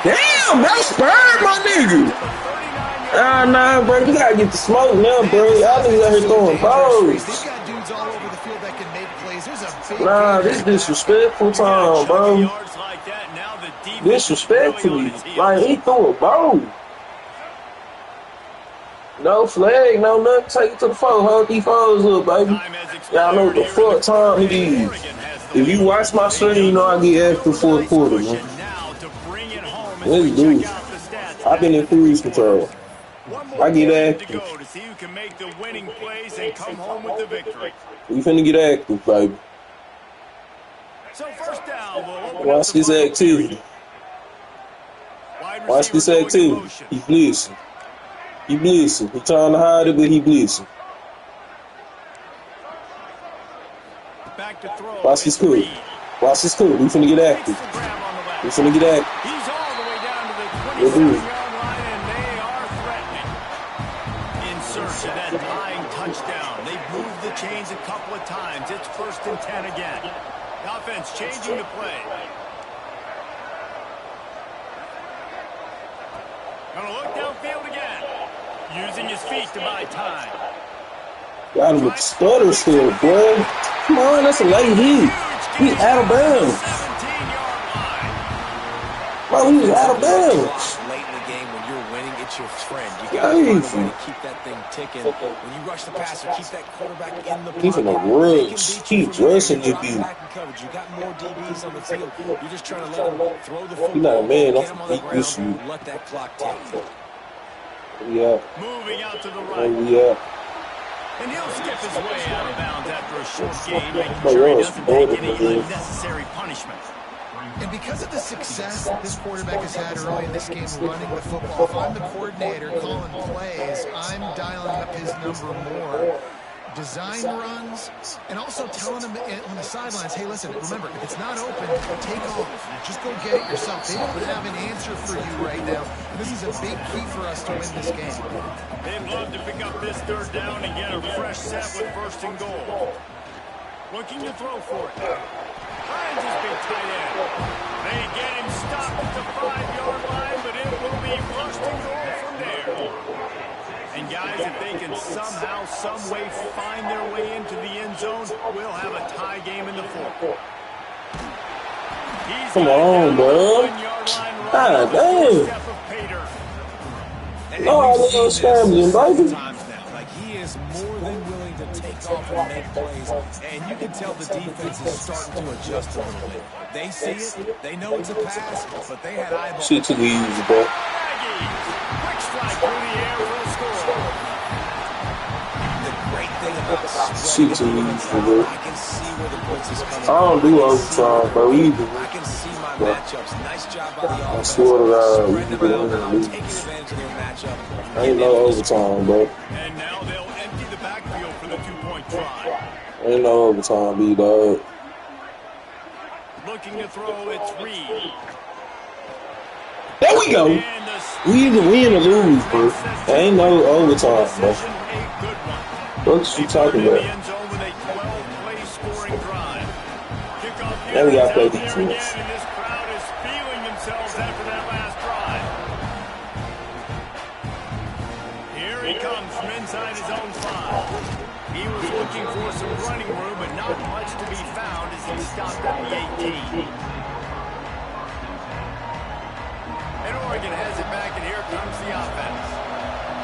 Damn, that's spurred, my nigga. Nah, bro, we gotta get the smoke now, bro. Y'all niggas out here throwing balls. Nah, this disrespectful time, bro. Disrespectfully. Like, he threw a ball. No flag, no nothing. Take it to the foe. Hold these foes up, baby. Y'all know what the fuck time it is. If you watch my stream, you know I get after fourth quarter, man. Let's do it. I've been in cruise control. I get active. We finna get active, baby. Watch this activity. Watch this activity. He blitzing. He blitzing. He trying to hide it, but he blitzing. Watch this cool. Watch this cool. We finna get active. We finna get active. He's all the way down to the 27-yard line, and they are threatening. In search of that tying touchdown. They've moved the chains a couple of times. It's 1st and 10 again. The offense changing the play. Gonna look downfield again. Using his feet to buy time. Got him with the stutter still, boy. Come on, that's a late hit. He's out of bounds. 17-yard line. Bro, he was out of bounds. Late in the game, when you're winning, it's your friend. You got to find a way to keep that thing ticking. When you rush the passer, keep that quarterback in the pocket. He's in the rush. Keep rushing if you. You got more DBs on the field. You're just trying to let them throw the football. You're not a man. Get them on the This you. ground. Let that clock tick. Yeah. Moving out to the right. Yeah. And he'll skip his way out of bounds after a short game, making sure he doesn't take any unnecessary punishment. And because of the success this quarterback has had early in this game running the football, if I'm the coordinator calling plays, I'm dialing up his number more. Design runs, and also telling him on the sidelines, hey, listen, remember, if it's not open, take off. Just go get it yourself. They don't have an answer for you right now. And this is a big key for us to win this game. They'd love to pick up this 3rd down and get a fresh set with 1st and goal. Looking to throw for it. Finds his big tight end. They get him stopped at the 5-yard line, but it will be 1st and goal from there. And guys, if they can somehow, some way find their way into the end zone, we'll have a tie game in the 4th. Come on, bro. God damn. Oh, I love scrambling, baby. Like, he is more than willing to take off and make plays, and you can tell the defense is starting to adjust a little bit. They see it, they know it's a pass, but they had eyeballs. Shit too easy, bro. Quick strike through the air for a score. shit to me, bro. I can see where the points is coming. I don't do overtime, bro, either. I can see my matchups. Nice job by the I offense. swear to God, we Spread can them go out in and now, lose. taking advantage of their matchup. Ain't no overtime, bro. And now they'll empty the backfield for the two-point try. Ain't no overtime, B-dog. Looking to throw, it's Reed. There we go. We either win or lose, bro. There ain't no overtime, bro. What you talking about? Now we gotta play defense. And this crowd is feeling themselves after that last drive. Here he comes from inside his own 5. He was looking for some running room, but not much to be found as he stopped at the 18. And Oregon has it back, and here comes the offense.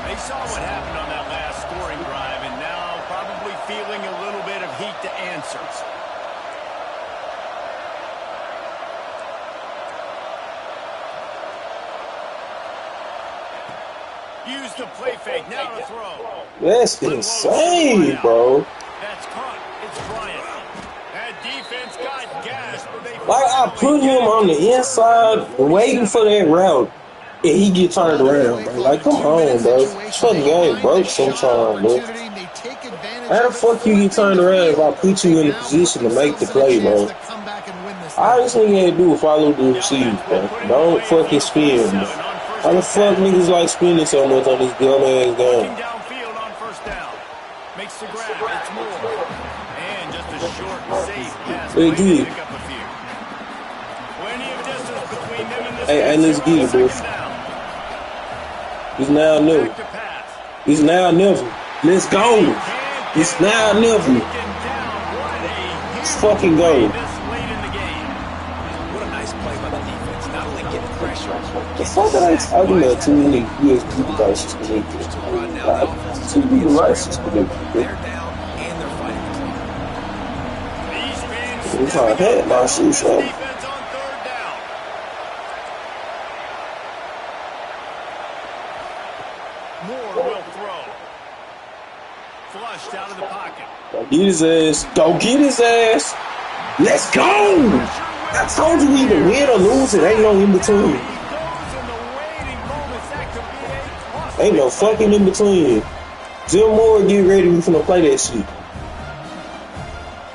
They saw what happened on that last scoring drive, and now probably feeling a little bit of heat to answer. Use the play fake, now to throw. That's insane, bro. That's caught. It's Bryant. That defense got gashed, but they Like, I put him on the inside waiting for that route, and he get turned around, bro. Like, come on, bro. This fucking game broke sometime, bro. How the fuck you get turned around if I put you in a position to make the play, bro? All this nigga had to do is follow the receiver, bro. Don't fucking spin, bro. How the fuck niggas like spinning so much on this dumb ass game? downfield on first down. Makes the grab. It's more. And just a short, safe pass. Hey, dude. Pick up a few. Plenty of distance between them and this. Hey, let's get it, bro. It's now new. It's now never. Let's go. It's now never. Let's fucking go. What a nice play by the defense. Not only get pressure. The fuck that I talking about too many USB devices connected. TV devices connected. They're down and they're fighting. It's like that, my shit, so. Defense on third down. Moore will throw. Flushed out of the pocket. Go get his ass. Go get his ass. Let's go. I told you either win or lose. It ain't no in between. Ain't no fucking in between. Jim Moore, get ready. We finna play that shit.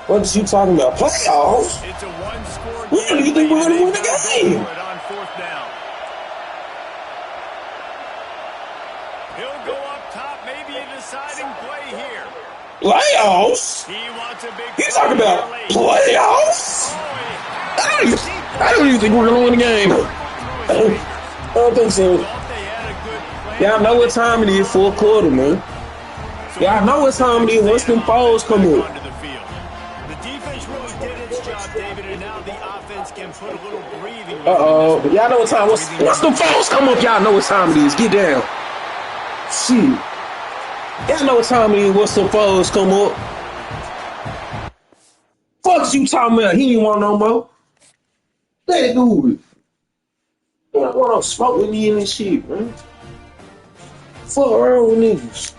What is you talking about? Playoffs? It's a one-score When do you think we're gonna win the game? On fourth down. He'll go up top, maybe a deciding play here. Playoffs? He wants a big. You talking about playoffs? I don't even think we're gonna win the game. I don't think so. Y'all know what time it is, fourth quarter, man. Y'all know what time it is. Once them falls come up. The defense really did its job, David, and now the offense can put a little breathing room. Y'all know what time. Once them falls come up, y'all know what time it is. Get down. Shit. Y'all know what time it is. Once them falls come up. Fuck you talking about? He ain't want no more. Let it do it. You don't want to smoke with me in this shit, man. Fuck around with niggas.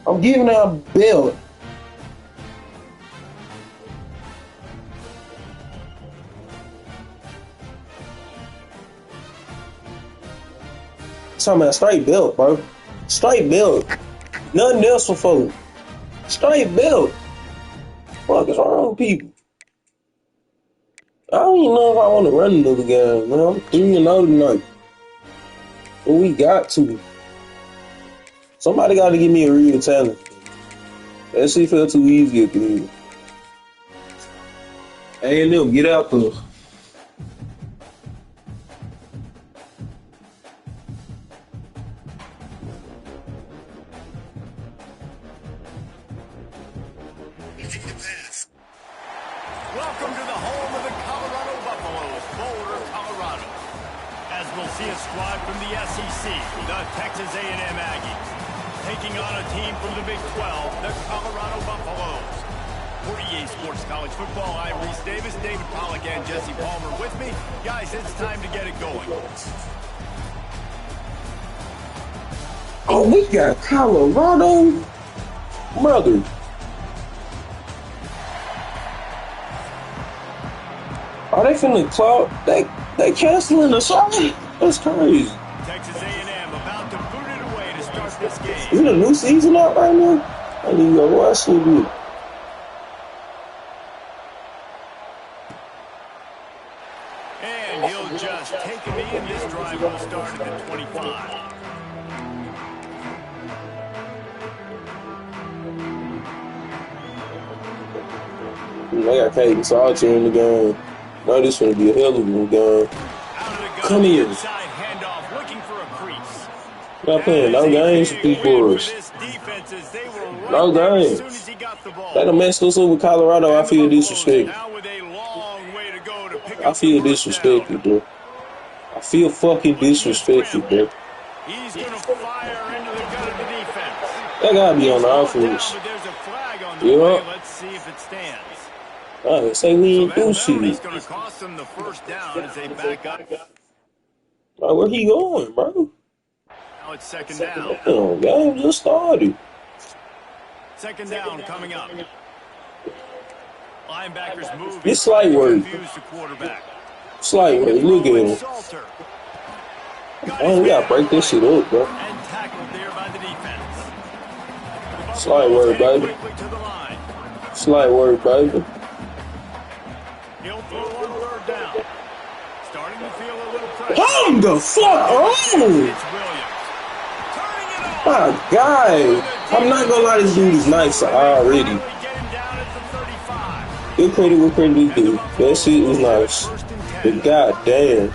I'm giving out a belt. Talking about straight belt, bro. Straight belt. Nothing else for folks. Straight belt. Fuck is wrong with people? I don't even know if I want to run another game, man. I'm 3-0 tonight. But we got to. Somebody got to give me a real challenge. That shit felt too easy at the end. A&M, get out there. Welcome to the home of the Colorado Buffaloes, Boulder, Colorado. As we'll see a squad from the SEC, the Texas A&M Aggies, taking on a team from the Big 12, the Colorado Buffaloes. For EA Sports College Football, I'm Reese Davis, David Pollack, and Jesse Palmer with me. Guys, it's time to get it going. Oh, we got Colorado? Brother. Are they finna clock? They canceling the shot? That's crazy. Texas A&M about to boot it away to start this game. Is it a new season out right now? I need to go watch it. And he'll just take a knee, and this drive will start at the 25. They got Caden Salter in the game. Now this gonna be a hell of a game. Come here. Handoff, looking for a crease. Not playing no games with these boys. No games. They done messed us up with Colorado. I feel disrespected. I feel disrespected, bro. I feel fucking disrespected, bro. He's gonna fire into the gut of the defense. That gotta be on the offense. Yeah. Let's see if it stands. Alright, say we ain't do shit. It's gonna cost them the first down as they back up. Right, where he going, bro? Now it's second down. Damn, game just started. Second down coming up. Linebackers move. It's slight work. Slight work. Look at him. Oh, we gotta break this shit up, bro. And tackled there by the defense. Slight work, baby. Slight work, baby. He'll throw on third down. Starting to feel a little pressure. Hold the fuck on! My God. I'm not gonna lie, this dude is nice already. Good credit with credit is due. That shit was nice. But goddamn.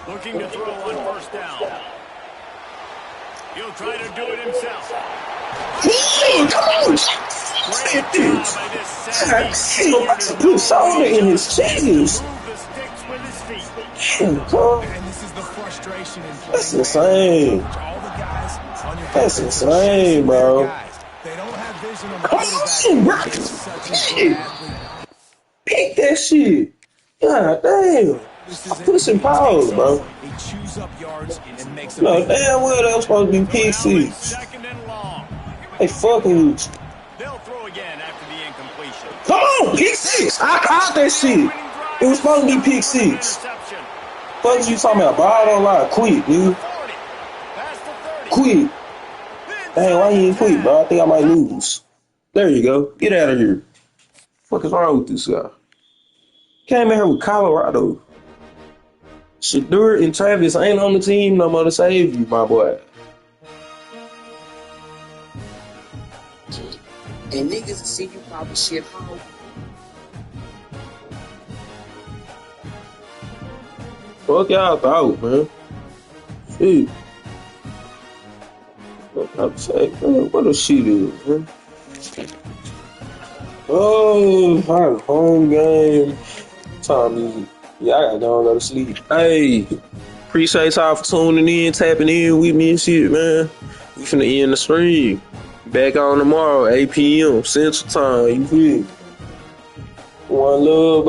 Looking to throw on first down. He'll try to do it himself. Come on! Put shoulder in his chest. Damn, that's insane. That's insane, bro. Come on, bro. Pick that shit. God damn. Put some power, bro. No, damn well that was supposed to be pick six. They fucking with you. They'll throw again after the incompletion. Come on, pick six. I caught that shit. It was supposed to be pick six. Fuck you talking about? Ball don't lie. Quit, dude. Quit. Dang, why you ain't quit, bro? I think I might lose. There you go. Get out of here. What is wrong with this guy? Came in here with Colorado. Shadur and Travis ain't on the team no more to save you, my boy. And niggas see you probably shit home. Fuck y'all thought, man. Shit. I'm saying, what a shit is, man. Oh, our home game. Time is, yeah, I gotta go and go to sleep. Hey, appreciate y'all for tuning in, tapping in with me and shit, man. We finna end the stream. Back on tomorrow, 8 p.m. Central Time, you feel? One love,